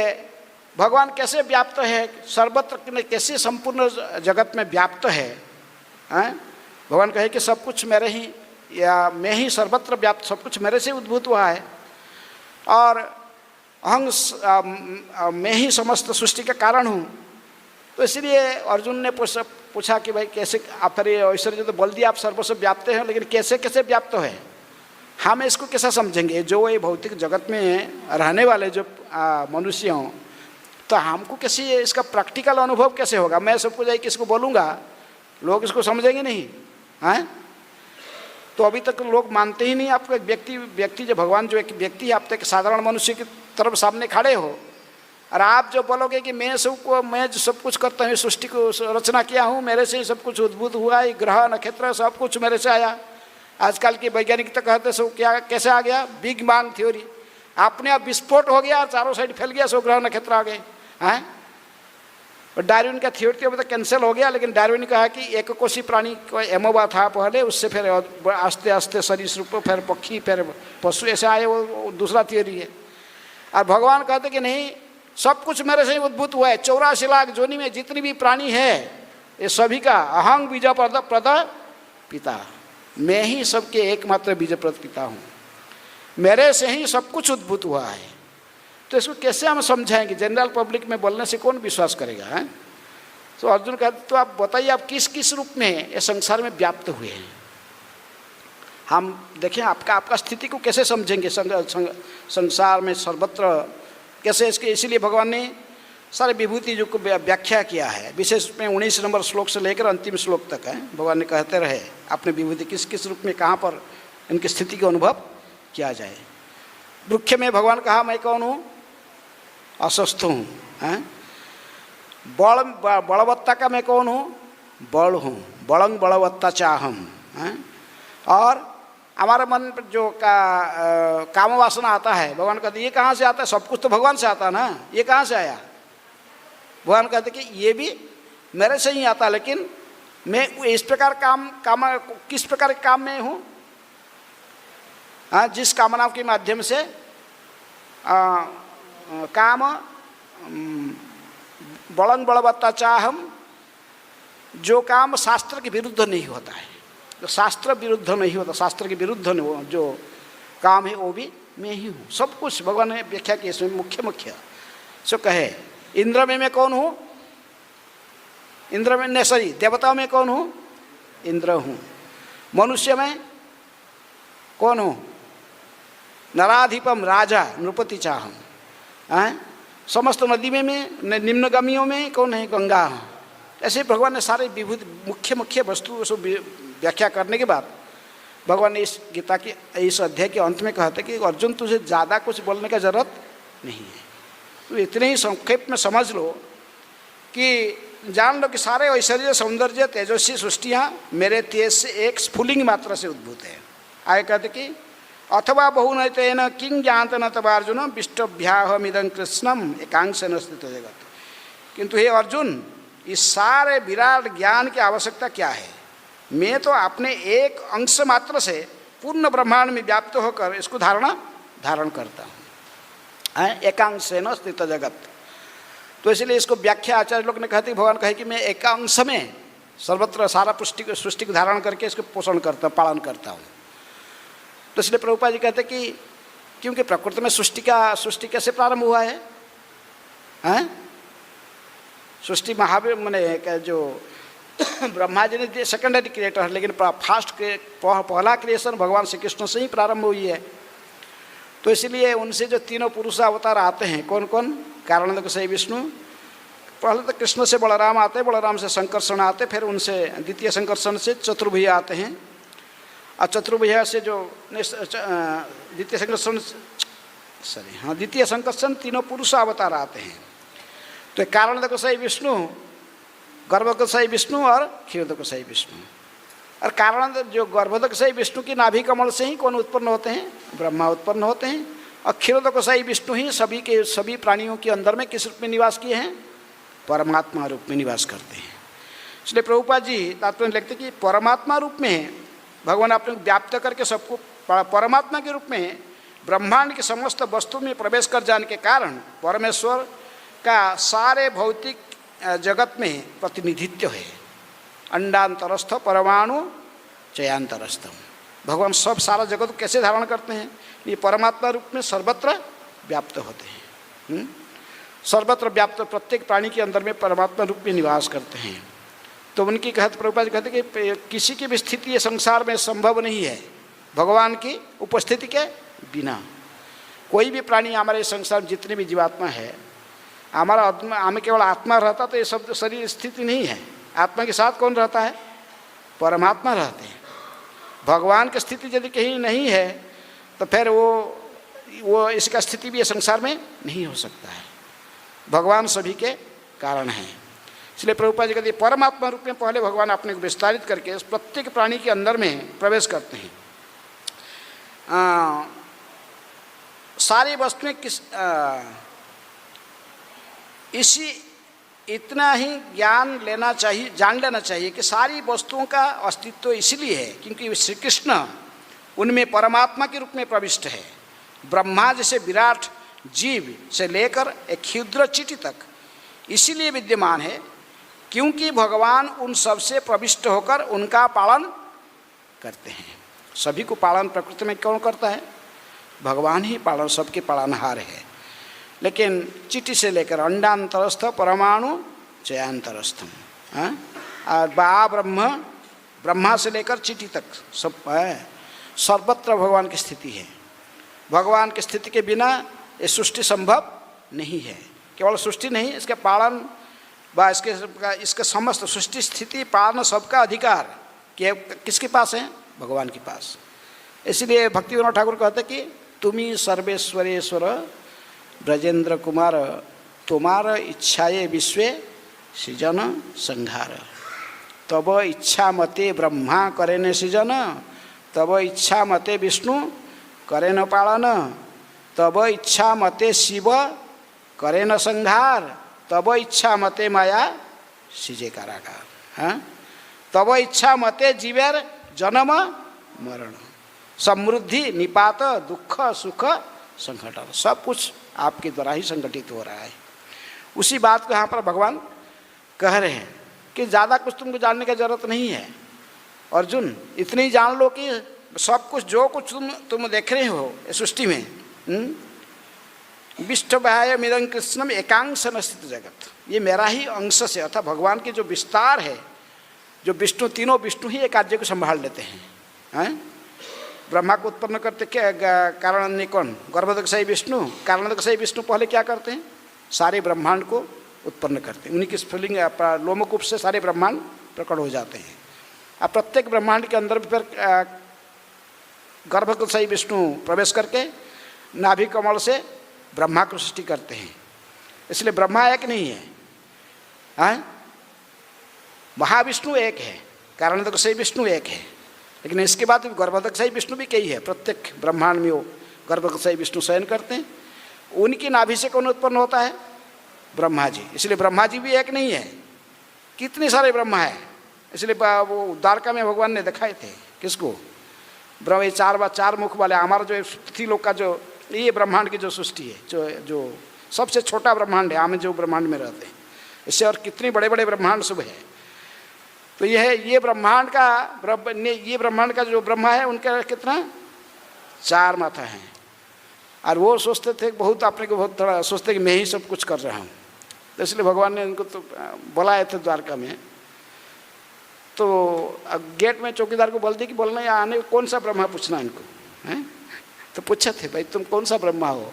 भगवान कैसे व्याप्त है, सर्वत्र कैसे संपूर्ण जगत में व्याप्त है? भगवान कहे कि सब कुछ मेरे ही, या मैं ही सर्वत्र व्याप्त, सब कुछ मेरे से उद्भूत हुआ है और मैं ही समस्त सृष्टि का कारण हूँ। तो इसलिए अर्जुन ने पूछा कि भाई कैसे आप, फिर ऐश्वर्य जी तो बोल दिया आप सर्वस्व व्याप्त हैं, लेकिन कैसे कैसे व्याप्त है, हम इसको कैसा समझेंगे? जो ये भौतिक जगत में रहने वाले जो मनुष्य हों, तो हमको कैसे इसका प्रैक्टिकल अनुभव कैसे होगा? मैं सबको जाए किसको बोलूँगा, लोग इसको समझेंगे नहीं। तो अभी तक लोग मानते ही नहीं आपको एक व्यक्ति जो भगवान जो एक व्यक्ति है, आप तो एक साधारण मनुष्य की तरफ सामने खड़े हो और आप जो बोलोगे कि मैं जो सब कुछ करता हूँ, सृष्टि को रचना किया हूँ, मेरे से ही सब कुछ उद्भूत हुआ है, ग्रह नक्षत्र सब कुछ मेरे से आया। आजकल के वैज्ञानिक तो कहते सब क्या कैसे आ गया? बिग बैंग थ्योरी, अपने आप विस्फोट हो गया और चारों साइड फैल गया, सब ग्रह नक्षत्र आ गए। और डार्विन का थ्योरी तो अभी तक कैंसिल हो गया, लेकिन डार्विन ने कहा कि एक कोशी प्राणी को एमोबा था पहले, उससे फिर आस्ते आस्ते सरीसृप, फिर पक्षी, फिर पशु, ऐसे आए, वो दूसरा थ्योरी है। और भगवान कहते कि नहीं, सब कुछ मेरे से ही उद्भूत हुआ है। 84 लाख जोनी में जितनी भी प्राणी है, ये सभी का अहंग बीजप्रद पिता, मैं ही सबके एकमात्र बीजप्रद पिता हूँ, मेरे से ही सब कुछ उद्भूत हुआ है। तो इसको कैसे हम समझाएंगे? जनरल पब्लिक में बोलने से कौन विश्वास करेगा? तो अर्जुन कहते तो आप बताइए, आप किस किस रूप में ये संसार में व्याप्त हुए हैं? हम देखें आपका स्थिति को कैसे समझेंगे संसार में सर्वत्र कैसे इसके। इसीलिए भगवान ने सारे विभूति जो को व्याख्या किया है, विशेष में 19 नंबर श्लोक से लेकर अंतिम श्लोक तक है। भगवान ने कहते रहे अपने विभूति किस किस रूप में कहाँ पर इनकी स्थिति का अनुभव किया जाए। वृक्ष में भगवान कहा मैं कौन हूँ? अस्वस्थ हूँ। बलवत्ता का मैं कौन हूँ? बल हूँ, बलंग बलवत्ता चाहम। और हमारे मन पर जो काम वासना आता है, भगवान कहते ये कहाँ से आता है? सब कुछ तो भगवान से आता है ना, ये कहाँ से आया? भगवान कहते कि ये भी मेरे से ही आता, लेकिन मैं इस प्रकार किस प्रकार के काम में हूँ? हाँ, जिस कामना के माध्यम से काम बड़न बलवत्ता चाहम, जो काम शास्त्र के विरुद्ध नहीं होता है, जो शास्त्र विरुद्ध नहीं होता, शास्त्र के विरुद्ध जो काम है वो भी मैं ही हूँ। सब कुछ भगवान ने व्याख्या की इसमें मुख्य सो कहे। इंद्र में मैं कौन हूँ? इंद्र में नहीं, सॉरी, देवताओं में कौन हूँ? इंद्र हूँ। मनुष्य में कौन हूँ? नराधिपम राजा नृपति चाहम। समस्त नदी में मैं निम्नगामियों में कौन है? गंगा हूँ। ऐसे भगवान ने सारे विभूति मुख्य वस्तुओं से व्याख्या करने के बाद भगवान ने इस गीता के इस अध्याय के अंत में कहते कि अर्जुन तुझे ज़्यादा कुछ बोलने का जरूरत नहीं है, तो इतने ही संक्षेप में समझ लो कि जान लो कि सारे ऐश्वर्य सौंदर्य तेजस्वी सृष्टियाँ मेरे तेज से एक स्फुलिंग मात्रा से उद्भूत है। आगे कहते कि अथवा बहुनैतेन किं जानत न तब अर्जुन विष्टभ्याहमिदं कृष्णम एकांशेन स्थितो जगत। किंतु हे अर्जुन, इस सारे विराट ज्ञान की आवश्यकता क्या है? मैं तो अपने एक अंश मात्र से पूर्ण ब्रह्मांड में व्याप्त होकर इसको धारण करता हूँ। एकांशेन स्थित जगत। तो इसलिए इसको व्याख्या आचार्य लोग ने कहते, भगवान कहे कि मैं एकांश में सर्वत्र सारा सृष्टि को धारण करके इसको पोषण करता हूँ, पालन करता हूँ। तो इसलिए प्रभुपाद जी कहते कि क्योंकि प्रकृति में सृष्टि कैसे प्रारंभ हुआ है? सृष्टि महावीर मैंने जो ब्रह्मा जी ने सेकेंडरी क्रिएटर है, लेकिन पहला क्रिएशन भगवान श्री कृष्ण से ही प्रारंभ हुई है। तो इसलिए उनसे जो तीनों पुरुष अवतार आते हैं, कौन कौन? कारण से विष्णु, पहले तो कृष्ण से बलराम आते हैं, बलराम से संकर्षण आते, फिर उनसे द्वितीय संकर्षण से चतुर्भुजा आते हैं, और चतुर्भुजा से जो द्वितीय संकर्षण तीनों पुरुष अवतार आते हैं। तो कारण सही विष्णु, गर्भोदकशाही विष्णु और क्षीरोदकशाही विष्णु। और कारण जो गर्भोदकशाही विष्णु की नाभि कमल से ही कौन उत्पन्न होते हैं? ब्रह्मा उत्पन्न होते हैं। और क्षीरोदकशाही विष्णु ही सभी प्राणियों के अंदर में किस रूप में निवास किए हैं? परमात्मा रूप में निवास करते हैं। इसलिए प्रभुपाद जी तात्पर्य लिखते कि परमात्मा रूप में भगवान अपने व्याप्त करके सबको परमात्मा के रूप में ब्रह्मांड के समस्त वस्तु में प्रवेश कर जाने के कारण परमेश्वर का सारे भौतिक जगत में प्रतिनिधित्व है। अंडांतरस्थ परमाणु चयांतरस्थ। भगवान सब सारा जगत को कैसे धारण करते हैं? ये परमात्मा रूप में सर्वत्र व्याप्त होते हैं। सर्वत्र व्याप्त प्रत्येक प्राणी के अंदर में परमात्मा रूप में निवास करते हैं। तो उनकी प्रभुपाद कहते कि किसी की भी स्थिति संसार में संभव नहीं है भगवान की उपस्थिति के बिना। कोई भी प्राणी हमारे संसार में जितने भी जीवात्मा है, हमारा हमें केवल आत्मा रहता तो ये सब शरीर स्थिति नहीं है। आत्मा के साथ कौन रहता है? परमात्मा रहते हैं। भगवान की स्थिति यदि कहीं नहीं है तो फिर वो इसका स्थिति भी संसार में नहीं हो सकता है। भगवान सभी के कारण हैं। इसलिए प्रभुपाद जी कहते हैं परमात्मा रूप में पहले भगवान अपने को विस्तारित करके प्रत्येक प्राणी के अंदर में प्रवेश करते हैं। सारी वस्तुएं इतना ही जान लेना चाहिए कि सारी वस्तुओं का अस्तित्व इसलिए है क्योंकि श्री कृष्ण उनमें परमात्मा के रूप में प्रविष्ट है। ब्रह्मा जैसे विराट जीव से लेकर एक क्षुद्र चींटी तक इसीलिए विद्यमान है क्योंकि भगवान उन सबसे प्रविष्ट होकर उनका पालन करते हैं। सभी को पालन प्रकृति में कौन करता है? भगवान ही पालन, सबके पालनहार है। लेकिन चींटी से लेकर अंडांतरस्थ परमाणु चयांतरस्थम, और ब्रह्मा से लेकर चींटी तक सब है। सर्वत्र भगवान की स्थिति है। भगवान की स्थिति के बिना ये सृष्टि संभव नहीं है। केवल सृष्टि नहीं, इसके पालन व इसके समस्त सृष्टि स्थिति पालन सबका अधिकार किसके पास है? भगवान के पास। इसलिए भक्ति विनोद ठाकुर कहते कि तुम्ही सर्वेश्वरेश्वर ब्रजेंद्र कुमार, तुम्हार इच्छाए विश्वे सृजन संहार। तब इच्छा मते ब्रह्मा करे ने सृजन, तब इच्छा मते विष्णु करे न पालन, तब इच्छा मते शिव करे न संहार, तब इच्छा मते माया सिजे कारागार। हाँ, तब इच्छा मते जीवेर जन्म मरण, समृद्धि निपात दुख सुख संकट, सब कुछ आपके द्वारा ही संगठित हो रहा है। उसी बात को यहाँ पर भगवान कह रहे हैं कि ज़्यादा कुछ तुमको जानने की जरूरत नहीं है अर्जुन, इतनी जान लो कि सब कुछ जो कुछ तुम देख रहे हो इस सृष्टि में, विष्टवाय मिदं कृष्णम एकांश न स्थित जगत, ये मेरा ही अंश से अर्थात भगवान के जो विस्तार है, जो विष्णु, तीनों विष्णु ही एक राज्य को संभाल लेते हैं। ब्रह्मा को उत्पन्न करते क्या कारण कौन? गर्भोदकशाही विष्णु। कारणोदकशाही विष्णु पहले क्या करते हैं? सारे ब्रह्मांड को उत्पन्न करते हैं, उन्हीं की स्फुलिंग लोमकूप से सारे ब्रह्मांड प्रकट हो जाते हैं। अब प्रत्येक ब्रह्मांड के अंदर फिर गर्भोदकशाही विष्णु प्रवेश करके नाभि कमल से ब्रह्मा को सृष्टि करते हैं। इसलिए ब्रह्मा एक नहीं है, महाविष्णु एक है, कारणोदकशाही विष्णु एक है, लेकिन इसके बाद गर्भोदकशाही विष्णु भी कई है। प्रत्येक ब्रह्मांड में वो गर्भोदकशाही विष्णु शयन करते हैं। उनकी नाभि से कौन उत्पन्न होता है? ब्रह्मा जी। इसलिए ब्रह्मा जी भी एक नहीं है, कितने सारे ब्रह्मा है। इसलिए वो द्वारका में भगवान ने दिखाए थे किसको? ब्रह्म, चार मुख वाले हमारा जो पृथ्वी लोक का जो ये ब्रह्मांड की जो सृष्टि है, जो सबसे छोटा ब्रह्मांड है, हमें जो ब्रह्मांड में रहते हैं, इससे और कितने बड़े बड़े ब्रह्मांड सब है। तो ये ब्रह्मांड का जो ब्रह्मा है उनका कितना? 4 माथा हैं। और वो सोचते थे बहुत अपने को बहुत थोड़ा सोचते कि मैं ही सब कुछ कर रहा हूँ, तो इसलिए भगवान ने उनको तो बुलाए थे द्वारका में। तो गेट में चौकीदार को बोल दी कि बोलना यहाँ आने कौन सा ब्रह्मा पूछना इनको है। तो पूछे थे भाई तुम कौन सा ब्रह्मा हो?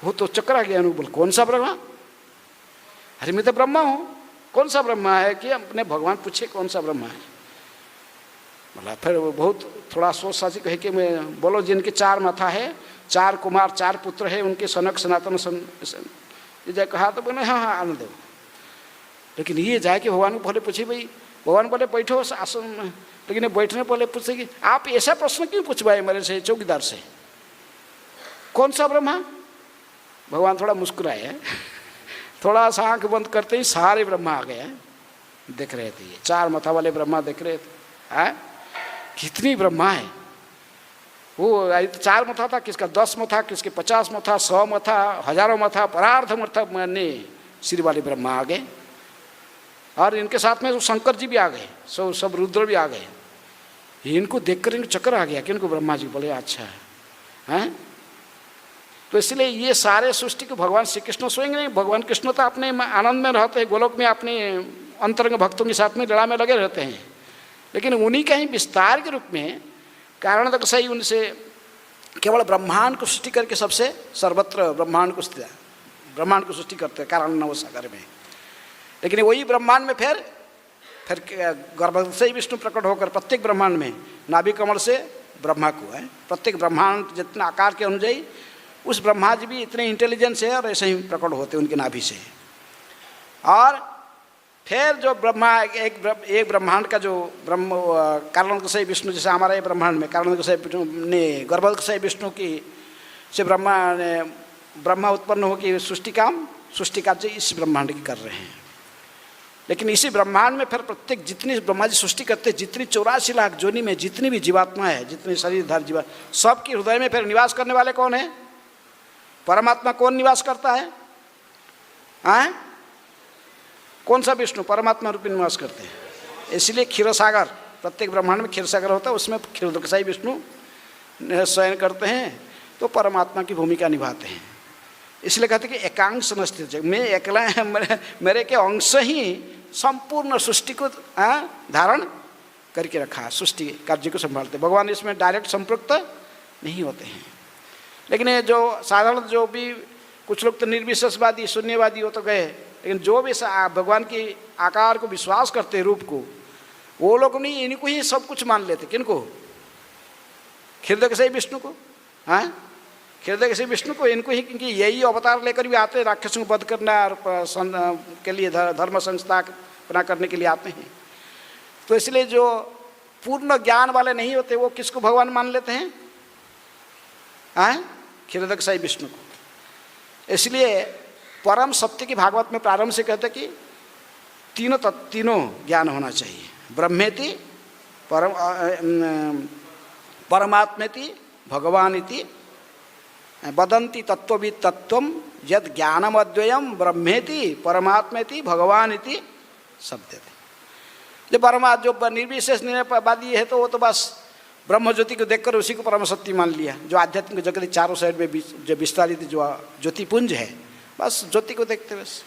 वो तो चक्कर आ गया, बोल कौन सा ब्रह्मा? अरे मैं तो ब्रह्मा हूँ, कौन सा ब्रह्मा है? कि अपने भगवान पूछे कौन सा ब्रह्मा है। बोला फिर वो बहुत थोड़ा सोच साची कहे कि मैं बोलो जिनके 4 माथा है, 4 कुमार 4 पुत्र है, उनके सनक सनातन ये कहा तो बोले हाँ आने दो। लेकिन ये जाए कि भगवान को पहले पूछे, भाई भगवान बोले बैठो आसन में, लेकिन बैठने पहले पूछे कि आप ऐसा प्रश्न क्यों पूछवाए मेरे से चौकीदार से, कौन सा ब्रह्मा? भगवान थोड़ा मुस्कुराए, थोड़ा सा आंख बंद करते ही सारे ब्रह्मा आ गए, देख रहे थे। ये 4 माथा वाले ब्रह्मा देख रहे थे। कितनी ब्रह्मा है वो? 4 माथा था, किसका 10 माथा, किसके 50 माथा, 100 माथा, हजारों माथा, परार्थ माथा माने सिर वाले ब्रह्मा आ गए। और इनके साथ में शंकर जी भी आ गए, सब रुद्र भी आ गए। इनको देखकर इनको चक्कर आ गया कि इनको ब्रह्मा जी बोले अच्छा है। तो इसलिए ये सारे सृष्टि को भगवान श्री कृष्ण स्वयं नहीं, भगवान कृष्ण तो अपने आनंद में रहते हैं, गोलोक में अपने अंतरंग भक्तों के साथ में लड़ा में लगे रहते हैं। लेकिन उन्हीं का ही विस्तार के रूप में कारण तक सही उनसे केवल ब्रह्मांड को सृष्टि करके सबसे सर्वत्र ब्रह्मांड को सृष्टि करते हैं कारण नवसागर में। लेकिन वही ब्रह्मांड में फिर गर्भ से ही विष्णु प्रकट होकर प्रत्येक ब्रह्मांड में नाभि कमल से ब्रह्मा को है। प्रत्येक ब्रह्मांड जितना आकार के अनुଯାयी उस ब्रह्मा जी भी इतने इंटेलिजेंस है और ऐसे ही प्रकट होते उनके नाभि से। और फिर जो ब्रह्मा एक ब्रह्मांड का जो ब्रह्म कारणोदकशाही विष्णु, जैसे हमारा ये ब्रह्मांड में कारणोदकशाही विष्णु ने गर्भोदकशाही विष्णु की से ब्रह्मा उत्पन्न हो कि सृष्टि कार्य इस ब्रह्मांड की कर रहे हैं। लेकिन इसी ब्रह्मांड में फिर प्रत्येक जितनी ब्रह्मा जी सृष्टि करते, जितनी 84 लाख जोनी में जितनी भी जीवात्मा है, जितनी शरीरधार जीवा, सबके हृदय में फिर निवास करने वाले कौन है? परमात्मा। कौन निवास करता है? कौन सा विष्णु? परमात्मा रूपी निवास करते हैं। इसलिए क्षीरसागर, प्रत्येक ब्रह्मांड में क्षीरसागर होता है, उसमें क्षीरोदकशाही विष्णु शयन करते हैं, तो परमात्मा की भूमिका निभाते हैं। इसलिए कहते हैं कि एकांश न स्थित, मैं अकेला मेरे के अंश ही संपूर्ण सृष्टि को धारण करके रखा है, सृष्टि कार्य को संभालते। भगवान इसमें डायरेक्ट संपृक्त नहीं होते हैं। लेकिन ये जो साधारण जो भी कुछ लोग तो निर्विशेषवादी शून्यवादी हो तो गए, लेकिन जो भी भगवान की आकार को विश्वास करते रूप को, वो लोग नहीं इनको ही सब कुछ मान लेते। किनको? क्षीरोदकशाही विष्णु को। क्षीरोदकशाही विष्णु को, इनको ही, क्योंकि यही अवतार लेकर भी आते हैं राक्षसों को वध करना और के लिए धर्म संस्थापना करने के लिए आते हैं। तो इसलिए जो पूर्ण ज्ञान वाले नहीं होते वो किसको भगवान मान लेते हैं? क्षीरोदकशाही विष्णु को। इसलिए परम सत्य की भागवत में प्रारंभ से कहते कि तीनों ज्ञान होना चाहिए। ब्रह्मेति परमात्मेति भगवानिति वदन्ति तत्त्ववित् तत्त्वं यद ज्ञानमद्वयं ब्रह्मेति परमात्मेति भगवानिति शब्दते। जो जो निर्विशेष निर्णयवादी है तो वो तो बस ब्रह्म ज्योति को देखकर उसी को परम सत्य मान लिया। जो आध्यात्मिक जगत चारों साइड में जो विस्तारित जो ज्योतिपुंज है, बस ज्योति को देखते बस।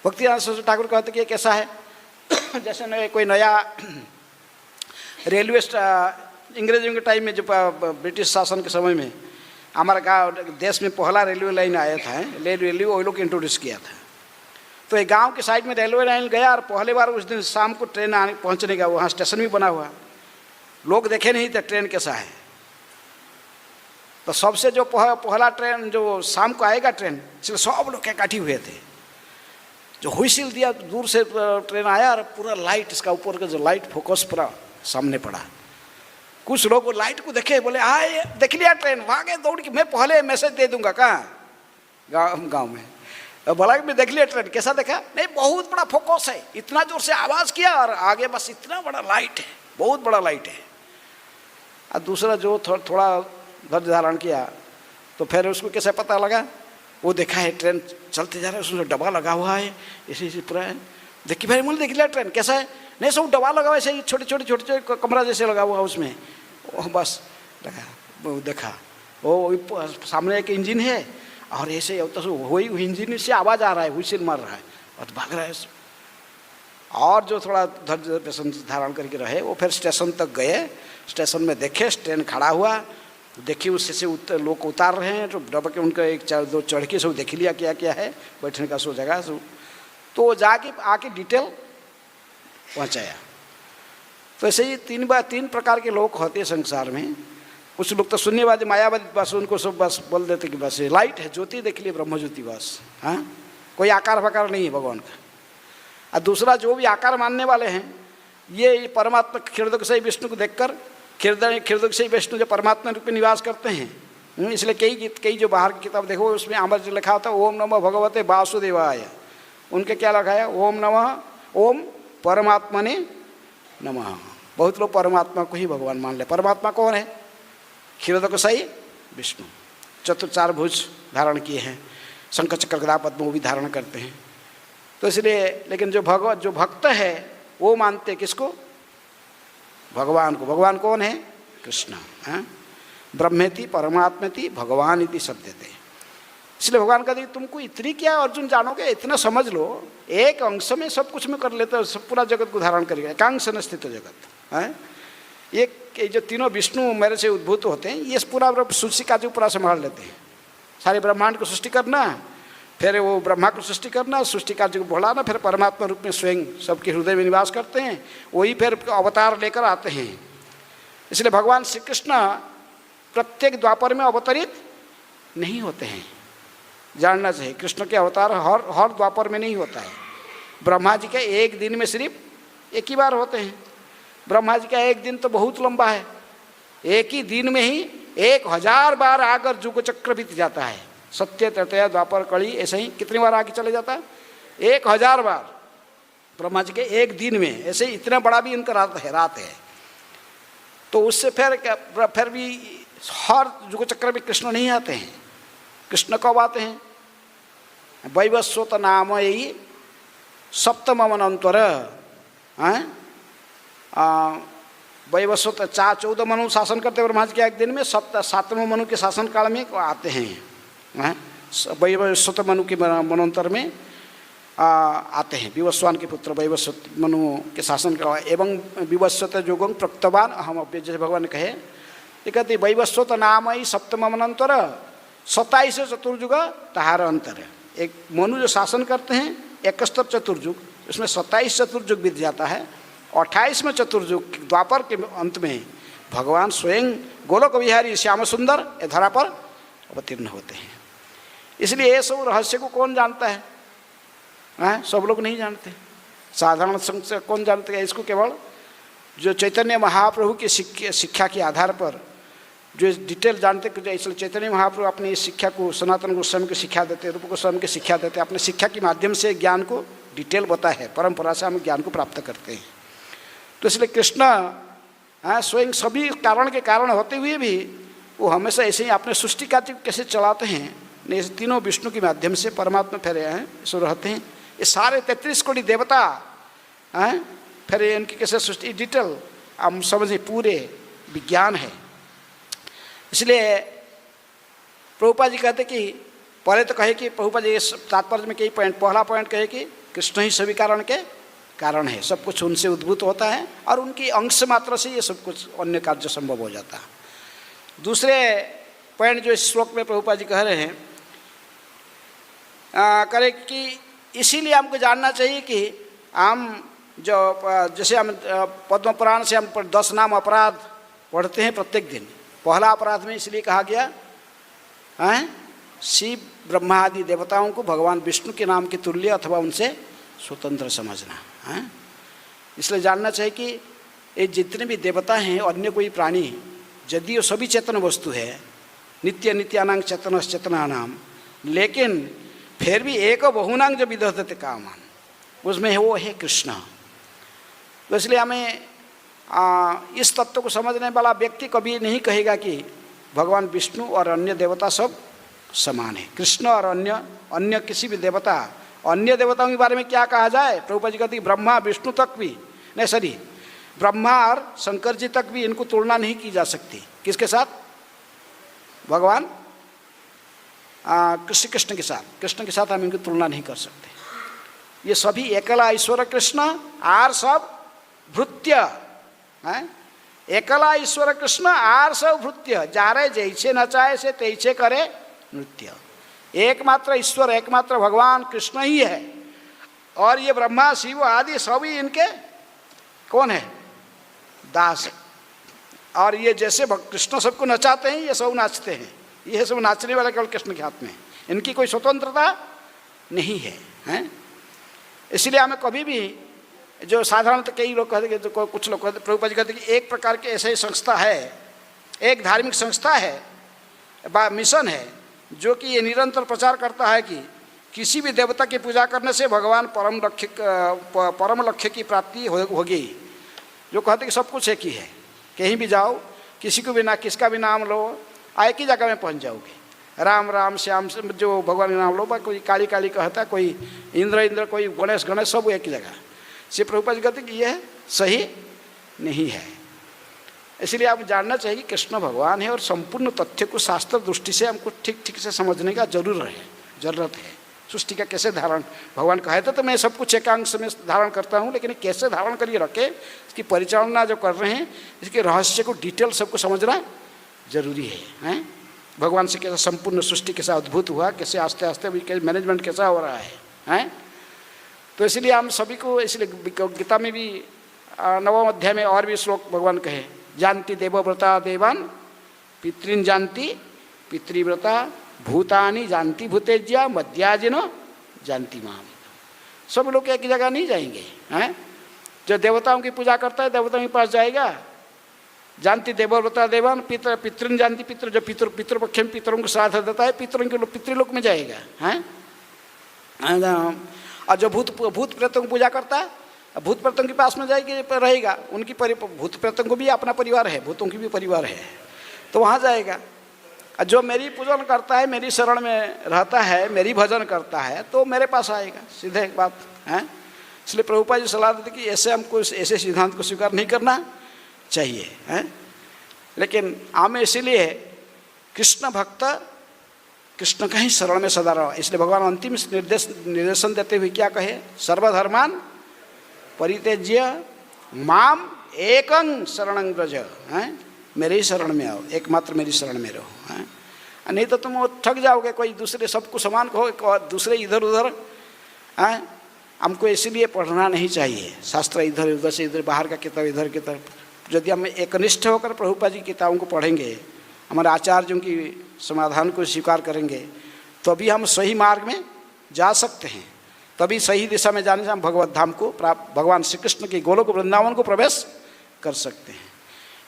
भक्तिनाथ सरस्वती ठाकुर कहते कि कैसा है जैसे कोई नया रेलवे अंग्रेजों के टाइम में जो ब्रिटिश शासन के समय में हमारे गाँव देश में पहला रेलवे लाइन आया था, रेलवे वो लोग इंट्रोड्यूस किया था। तो एक गांव के साइड में रेलवे लाइन गया और पहले बार उस दिन शाम को ट्रेन आने पहुंचने का वहाँ स्टेशन भी बना हुआ, लोग देखे नहीं थे ट्रेन कैसा है। तो सबसे जो पहला ट्रेन जो शाम को आएगा ट्रेन, इसलिए सब लोग इकट्ठे हुए थे। जो हुइसिल दिया दूर से ट्रेन आया और पूरा लाइट, इसका ऊपर का जो लाइट फोकस पूरा सामने पड़ा। कुछ लोग लाइट को देखे, बोले आए देख लिया ट्रेन, भागे दौड़ के, मैं पहले मैसेज दे दूंगा। कहाँ? गाँव में। बोला कि मैं देख लिया ट्रेन, कैसा देखा? नहीं बहुत बड़ा फोकस है, इतना जोर से आवाज़ किया और आगे बस इतना बड़ा लाइट है, बहुत बड़ा लाइट है। और दूसरा जो थोड़ा धैर्य धारण किया तो फिर उसको कैसे पता लगा? वो देखा है ट्रेन चलते जा रहा है, उसमें डब्बा लगा हुआ है, इसी पूरा है। देखिए भाई बोले देख लिया ट्रेन कैसा है? नहीं सब डब्बा लगा हुआ ऐसे छोटे छोटे कमरा जैसे लगा हुआ उसमें, वो बस लगा। वो देखा वो सामने एक इंजन है और ऐसे वही इंजन से आवाज़ आ रहा है, व्हिसिल मार रहा है और भाग रहा है। और जो थोड़ा धैर्य धारण करके रहे वो फिर स्टेशन तक गए। स्टेशन में देखे ट्रेन खड़ा हुआ, देखिए उससे से लोग उतार रहे हैं, तो डब के उनका एक दो चढ़ के सब देख लिया क्या क्या है, बैठने का सो जगह सब। तो जाके आके डिटेल पहुँचाया। तो ऐसे ही तीन प्रकार के लोग होते हैं संसार में। कुछ लोग तो शून्यवादी मायावादी, बस उनको सब बस बोल देते कि बस लाइट है, ज्योति देख लिए ब्रह्म ज्योति बस, हाँ कोई आकार वकार नहीं है भगवान का। और दूसरा जो भी आकार मानने वाले हैं, ये परमात्मा क्षीरोदकशाही विष्णु को देखकर, क्षीरोदकशाही विष्णु जो परमात्मा रूप में निवास करते हैं, इसलिए कई जो बाहर की किताब देखो उसमें अमर जो लिखा होता है ओम नमः भगवते वासुदेवाय, उनके क्या लिखा है? ओम नमः ओम परमात्मने नमः। बहुत लोग परमात्मा को ही भगवान मान ले। परमात्मा कौन है? क्षीरोदकशाही विष्णु। चार भुज धारण किए हैं, शंख चक्र गदा पद्म भी धारण करते हैं। तो इसलिए लेकिन जो भक्त है वो मानते किसको? भगवान को। भगवान कौन है? कृष्ण। ब्रह्मेति परमात्मेति भगवान इति शब्द देते। इसलिए भगवान कहते तुमको इतनी क्या अर्जुन जानोगे, इतना समझ लो, एक अंश में सब कुछ में कर लेते हो, सब पूरा जगत को धारण करेगा, एकांश में स्थित जगत है। ये जो तीनों विष्णु मेरे से उद्भूत होते हैं, ये पूरा सृष्टि का जो पूरा संभाल लेते हैं। सारे ब्रह्मांड को सृष्टि करना, फिर वो ब्रह्मा को सृष्टि करना, सृष्टि कार्य को बढ़ाना, फिर परमात्मा रूप में स्वयं सबके हृदय में निवास करते हैं, वही फिर अवतार लेकर आते हैं। इसलिए भगवान श्री कृष्ण प्रत्येक द्वापर में अवतरित नहीं होते हैं, जानना चाहिए। कृष्ण के अवतार हर द्वापर में नहीं होता है। ब्रह्मा जी के एक दिन में सिर्फ एक ही बार होते हैं। ब्रह्मा जी का एक दिन तो बहुत लंबा है, एक ही दिन में ही 1000 बार आकर युग चक्र बीत जाता है। सत्य त्रेता द्वापर कली ऐसे ही कितनी बार आगे चले जाता है? 1000 बार ब्रह्मा जी के एक दिन में। ऐसे ही इतना बड़ा भी इनका रात है। तो उससे फिर भी हर युग चक्र में कृष्ण नहीं आते हैं। कृष्ण कब आते हैं? वैवस्वत नाम यही सप्तम मनंतर, वैवस्वत 14 मनु शासन करते ब्रह्मा जी के एक दिन में, 7वें मनु के शासन काल में आते हैं। वैवस्वत मनु के मनंतर में आते हैं। विवस्वान के पुत्र वैवस्वत मनु के शासन काल एवं विवस्वत योगं प्रक्तवान अहम, जैसे भगवान ने कहे, ये कहते वैवस्वत नाम ही सप्तम मनंतर 27 चतुर्युग तहार अंतर। एक मनु जो शासन करते हैं 71 चतुर्युग, उसमें 27 चतुर्युग बीत जाता है। 28वें चतुर्युग द्वापर के अंत में भगवान स्वयं गोलोक विहारी श्याम सुंदर धरा पर अवतीर्ण होते हैं। इसलिए ये सब रहस्य को कौन जानता है? सब लोग नहीं जानते। साधारण संघ से कौन जानते हैं इसको? केवल जो चैतन्य महाप्रभु की शिक्षा के आधार पर जो डिटेल जानते कि इसलिए चैतन्य महाप्रभु अपने इस शिक्षा को सनातन गोस्वामी को शिक्षा देते, रूप गोस्वामी को शिक्षा देते, अपने शिक्षा के माध्यम से ज्ञान को डिटेल बताया है, परंपरा से हम ज्ञान को प्राप्त करते हैं। तो इसलिए कृष्ण स्वयं सभी कारण के कारण होते हुए भी वो हमेशा ऐसे ही अपने सृष्टि कार्य कैसे चलाते हैं, नहीं तीनों विष्णु के माध्यम से परमात्मा फिर हैं सो रहते हैं। ये सारे 33 कोटि देवता फिर इनकी कैसे सृष्टि डिटेल हम समझें, पूरे विज्ञान है। इसलिए प्रभुपाद जी कहते कि पहले तो कहे कि प्रभुपाद जी तात्पर्य में कई पॉइंट, पहला पॉइंट कहे कि कृष्ण ही सभी कारण के कारण है, सब कुछ उनसे उद्भूत होता है और उनकी अंश मात्र से ये सब कुछ अन्य कार्य संभव हो जाता है। दूसरे पॉइंट जो इस श्लोक में प्रभुपाद जी कह रहे हैं करे कि इसीलिए हमको जानना चाहिए कि हम जो जैसे हम पद्म पुराण से हम 10 नाम अपराध पढ़ते हैं प्रत्येक दिन। पहला अपराध में इसलिए कहा गया शिव ब्रह्मा आदि देवताओं को भगवान विष्णु के नाम के तुल्य अथवा उनसे स्वतंत्र समझना। इसलिए जानना चाहिए कि ये जितने भी देवता हैं, अन्य कोई प्राणी, यदि वो सभी चेतन वस्तु है, नित्य नित्यानांग चेतनस चेतनानाम, लेकिन फिर भी एक बहुनांग जो विदधते कामान, उसमें वो है कृष्ण। तो इसलिए हमें इस तत्व को समझने वाला व्यक्ति कभी नहीं कहेगा कि भगवान विष्णु और अन्य देवता सब समान है। कृष्ण और अन्य किसी भी देवता, अन्य देवताओं के बारे में क्या कहा जाए, प्रभुपाद जी कहते हैं ब्रह्मा विष्णु तक भी नहीं, सॉरी ब्रह्मा और शंकर जी तक भी इनको तुलना नहीं की जा सकती। किसके साथ? भगवान कृष्ण के साथ। कृष्ण के साथ हम इनकी तुलना नहीं कर सकते। ये सभी एकला ईश्वर कृष्ण आर सब भृत्य हैं। एकला ईश्वर कृष्ण आर सब भृत्य, जारे जैसे नचाए से तैसे करे नृत्य। एकमात्र ईश्वर, एकमात्र भगवान कृष्ण ही है और ये ब्रह्मा शिव आदि सभी इनके कौन है? दास। और ये जैसे कृष्ण सबको नचाते हैं, ये सब नाचते हैं। ये सब नाचने वाले केवल कृष्ण के हाथ में, इनकी कोई स्वतंत्रता नहीं है, हैं? इसलिए हमें कभी भी जो साधारणतः कई लोग कहते हैं, कुछ लोग कहते, प्रभुपाद जी कहते हैं कि एक प्रकार के ऐसे संस्था है, एक धार्मिक संस्था है, मिशन है, जो कि ये निरंतर प्रचार करता है कि किसी भी देवता की पूजा करने से भगवान परम लक्ष्य की प्राप्ति होगी। जो कहते कि सब कुछ एक ही है, कहीं भी जाओ, किसी को भी ना किसका भी नाम लो, एक ही जगह में पहुंच जाओगे। राम राम श्याम जो भगवान का नाम लो, कोई काली काली कहता, कोई इंद्र, कोई गणेश, सब एक ही जगह। श्री प्रभुपाद जी कहते कि यह सही नहीं है। इसलिए आप जानना चाहिए कि कृष्ण भगवान है और संपूर्ण तथ्य को शास्त्र दृष्टि से हमको ठीक से समझने का जरूरत है। सृष्टि का कैसे धारण, भगवान कहते तो मैं सब कुछ एकांश में धारण करता हूँ, लेकिन कैसे धारण करिए रखे, इसकी परिचालना जो कर रहे हैं, इसके रहस्य को डिटेल सबको समझना जरूरी है। भगवान से कैसे संपूर्ण सृष्टि कैसा अद्भुत हुआ, कैसे आस्ते आस्ते मैनेजमेंट कैसा हो रहा है। तो इसलिए हम सभी को, इसलिए गीता में भी 9वें अध्याय में और भी श्लोक भगवान कहे, जानती देवव्रता देवान पितृन जानती पितृव्रता भूतानि जानती भूतेज्या मध्याजिनो जानती माम। सब लोग एक जगह नहीं जाएंगे, हैं? जो देवताओं की पूजा करता है देवताओं के पास जाएगा। जानती देवव्रता देवान पितृन जानती पितृ, जो पितृपक्ष में पितरों को श्राद्ध देता है, पितरों के पितृलोक में जाएगा, हैं? और जो भूत प्रेतों की पूजा करता है, भूत प्रेतों के पास में जाएगी रहेगा, उनकी भूत प्रेतों को भी अपना परिवार है, भूतों की भी परिवार है, तो वहाँ जाएगा। जो मेरी पूजन करता है, मेरी शरण में रहता है, मेरी भजन करता है, तो मेरे पास आएगा। सीधे एक बात है। इसलिए प्रभुपाद जी सलाह देते कि ऐसे हमको ऐसे सिद्धांत को स्वीकार नहीं करना चाहिए, हैं? लेकिन हमें इसीलिए कृष्ण भक्त कृष्ण का ही शरण में सदा रहो। इसलिए भगवान अंतिम निर्देशन देते हुए क्या कहे, सर्वधर्मान परित्यज्य माम एकं शरणं व्रज, हैं? मेरे ही शरण में आओ, एकमात्र मेरी शरण में रहो, हैं? नहीं तो तुम ठग जाओगे, कोई दूसरे सबको समान कहो, दूसरे इधर उधर, हैं? हमको इसीलिए पढ़ना नहीं चाहिए शास्त्र इधर उधर से, इधर बाहर का किताब इधर की तरफ। यदि हम एकनिष्ठ होकर प्रभुपाद जी की किताबों को पढ़ेंगे, हमारे आचार्यों की समाधान को स्वीकार करेंगे, तभी हम सही मार्ग में जा सकते हैं, तभी सही दिशा में जाने से हम भगवत धाम को प्राप्त, भगवान श्री कृष्ण के गोलोक वृंदावन को प्रवेश कर सकते हैं।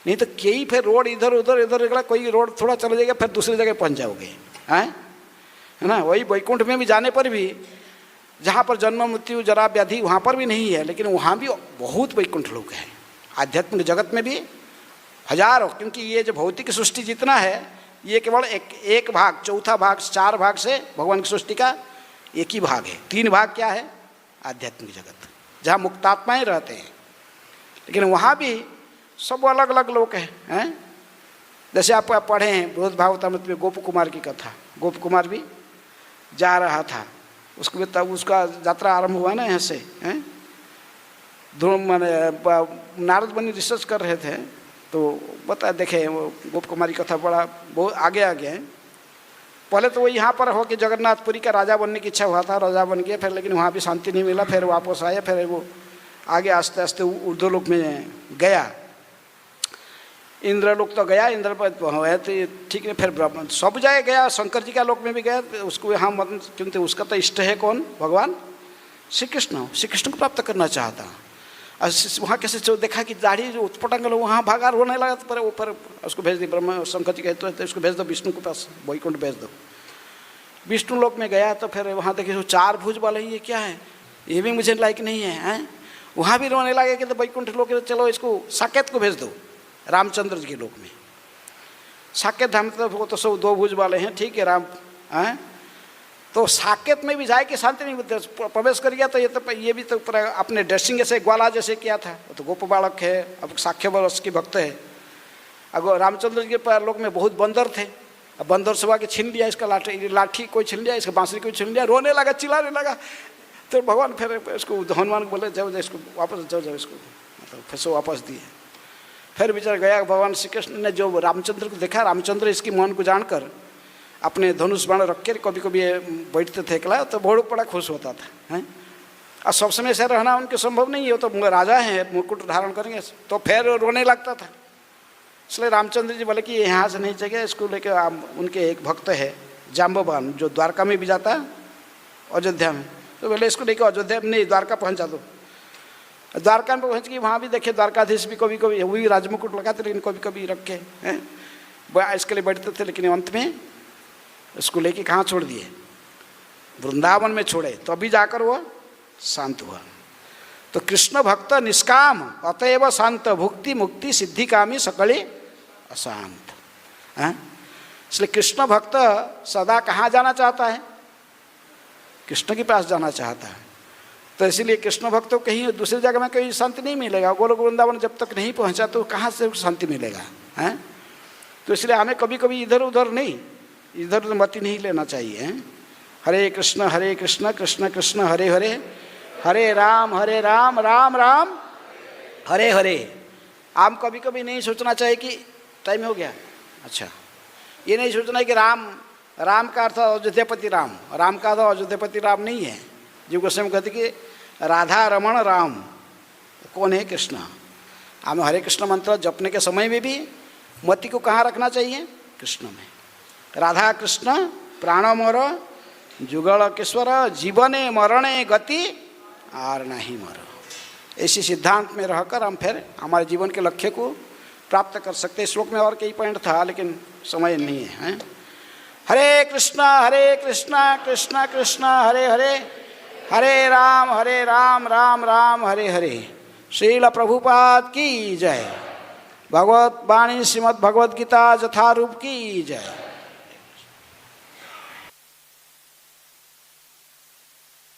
नहीं तो कई फिर रोड इधर उधर इधर निकला, कोई रोड थोड़ा चला जाएगा फिर दूसरी जगह पहुंच जाओगे, हैं, है ना। वही वैकुंठ में भी जाने पर भी जहाँ पर जन्म मृत्यु जरा व्याधि वहाँ पर भी नहीं है, लेकिन वहाँ भी बहुत वैकुंठ लोग हैं। आध्यात्मिक जगत में भी हजारों, क्योंकि ये जो भौतिक सृष्टि जितना है ये केवल एक भाग, चौथा भाग, 4 भाग से भगवान की सृष्टि का एक ही भाग है। 3 भाग क्या है? आध्यात्मिक जगत, जहाँ मुक्तात्माएँ रहते हैं। लेकिन वहाँ भी सब अलग अलग लोग हैं। जैसे आप पढ़े हैं बृहद भागवतामृत में गोप कुमार की कथा। गोप कुमार भी जा रहा था, उसको तब उसका यात्रा आरंभ हुआ ना यहाँ से, हैं। नारद मुनि रिसर्च कर रहे थे तो बता देखे वो गोप कुमारी कथा बड़ा बहुत आगे है। पहले तो वो यहाँ पर हो कि जगन्नाथपुरी का राजा बनने की इच्छा हुआ था, राजा बन गया फिर, लेकिन वहाँ भी शांति नहीं मिला, फिर वापस आया, फिर वो आगे आस्ते आस्ते ऊर्ध्वलोक में गया। इंद्रलोक तो गया, इंद्र पर है तो ठीक नहीं, फिर ब्रह्म सब जगह गया, शंकर जी का लोक में भी गया। उसको यहाँ मतलब क्योंकि उसका तो इष्ट है कौन? भगवान श्री कृष्ण। श्री कृष्ण को प्राप्त करना चाहता। और वहाँ कैसे जो देखा कि दाढ़ी जो उत्पटांग लोग वहाँ भागा रोने लगा, तो पर ऊपर उसको भेज दी, ब्रह्म शंकर जी कहते तो उसको भेज दो विष्णु के पास, वैकुंठ भेज दो। विष्णु लोक में गया तो फिर वहाँ देखे जो 4 भुज वाले, ये क्या है, ये भी मुझे लायक नहीं है, हैं। वहाँ भी रोने लगे कि तो वैकुंठ लोक, चलो इसको साकेत को भेज दो, रामचंद्र जी के लोक में। साकेत धाम तो वो तो सब 2 भुज वाले हैं, ठीक है राम, हैं। तो साकेत में भी जाए कि शांति नहीं मिलती, प्रवेश कर गया तो ये भी तो अपने ड्रेसिंग जैसे ग्वाला जैसे किया था। वो तो गोप बालक है, अब साख्य वर्ष की भक्त है। अगर रामचंद्र जी के लोक में बहुत बंदर थे, अब बंदर सुबह के छीन लिया इसका लाठी कोई छीन लिया, इसका बांसुरी कोई छीन लिया, रोने लगा, चिल्लाने लगा। तो भगवान फिर इसको हनुमान को बोले जाओ इसको वापस जाओ इसको, मतलब फिर से वापस दिए। फिर बेचारा गया, भगवान श्री कृष्ण ने जो रामचंद्र को देखा, रामचंद्र इसकी मन को जानकर अपने धनुष बाण रख के कभी कभी बैठते थे अकेला, तो बहुत बड़ा खुश होता था, हैं। और सब समय से रहना उनके संभव नहीं है, वो तो राजा हैं, मुकुट धारण करेंगे, तो फिर रोने लगता था। इसलिए रामचंद्र जी बोले कि यहाँ से नहीं चाहिए, इसको लेके उनके एक भक्त है जाम्बवान, जो द्वारका में भी जाता है, अयोध्या में, तो बोले इसको लेकर अयोध्या में नहीं द्वारका पहुँचा दो। द्वारका में पहुँच के वहाँ भी देखे द्वारकाधीश भी कभी कभी वही राजमुकुट लगाते, लेकिन कभी कभी रख के, हैं, इसके लिए बैठते थे। लेकिन अंत में उसको लेके कहाँ छोड़ दिए? वृंदावन में छोड़े, तो अभी जाकर वो शांत हुआ। तो कृष्ण भक्त निष्काम अतएव शांत, भुक्ति मुक्ति सिद्धि कामी सकले अशांत, हैं। इसलिए कृष्ण भक्त सदा कहाँ जाना चाहता है? कृष्ण के पास जाना चाहता है। तो इसीलिए कृष्ण भक्त को कहीं दूसरी जगह में कहीं शांति नहीं मिलेगा। गोलोक वृंदावन जब तक नहीं पहुंचा तो कहाँ से शांति मिलेगा, हैं। तो इसलिए हमें कभी कभी इधर उधर नहीं, इधर उधर मति नहीं लेना चाहिए, हैं। हरे कृष्ण कृष्ण कृष्ण हरे हरे, हरे राम राम राम हरे हरे। आप कभी कभी नहीं सोचना चाहिए कि टाइम हो गया, अच्छा, ये नहीं सोचना है कि राम का अर्थ अयोध्यापति राम, राम का अर्थ अयोध्यापति राम नहीं है। जीव गोस्वामी कहते कि राधा रमण राम कौन है? कृष्ण। हमें हरे कृष्ण मंत्र जपने के समय में भी मति को कहाँ रखना चाहिए? कृष्ण में। राधा कृष्ण प्राण मोर जुगल किश्वर, जीवने मरणे गति आर नहीं मर। ऐसी सिद्धांत में रहकर हम फिर हमारे जीवन के लक्ष्य को प्राप्त कर सकते हैं। श्लोक में और कई पॉइंट था लेकिन समय नहीं है, हैं? हरे कृष्णा कृष्ण कृष्ण हरे हरे, हरे राम राम हरे हरे। श्रील प्रभुपाद की जय। भगवत वाणी श्रीमद् भगवद गीता यथारूप की जय।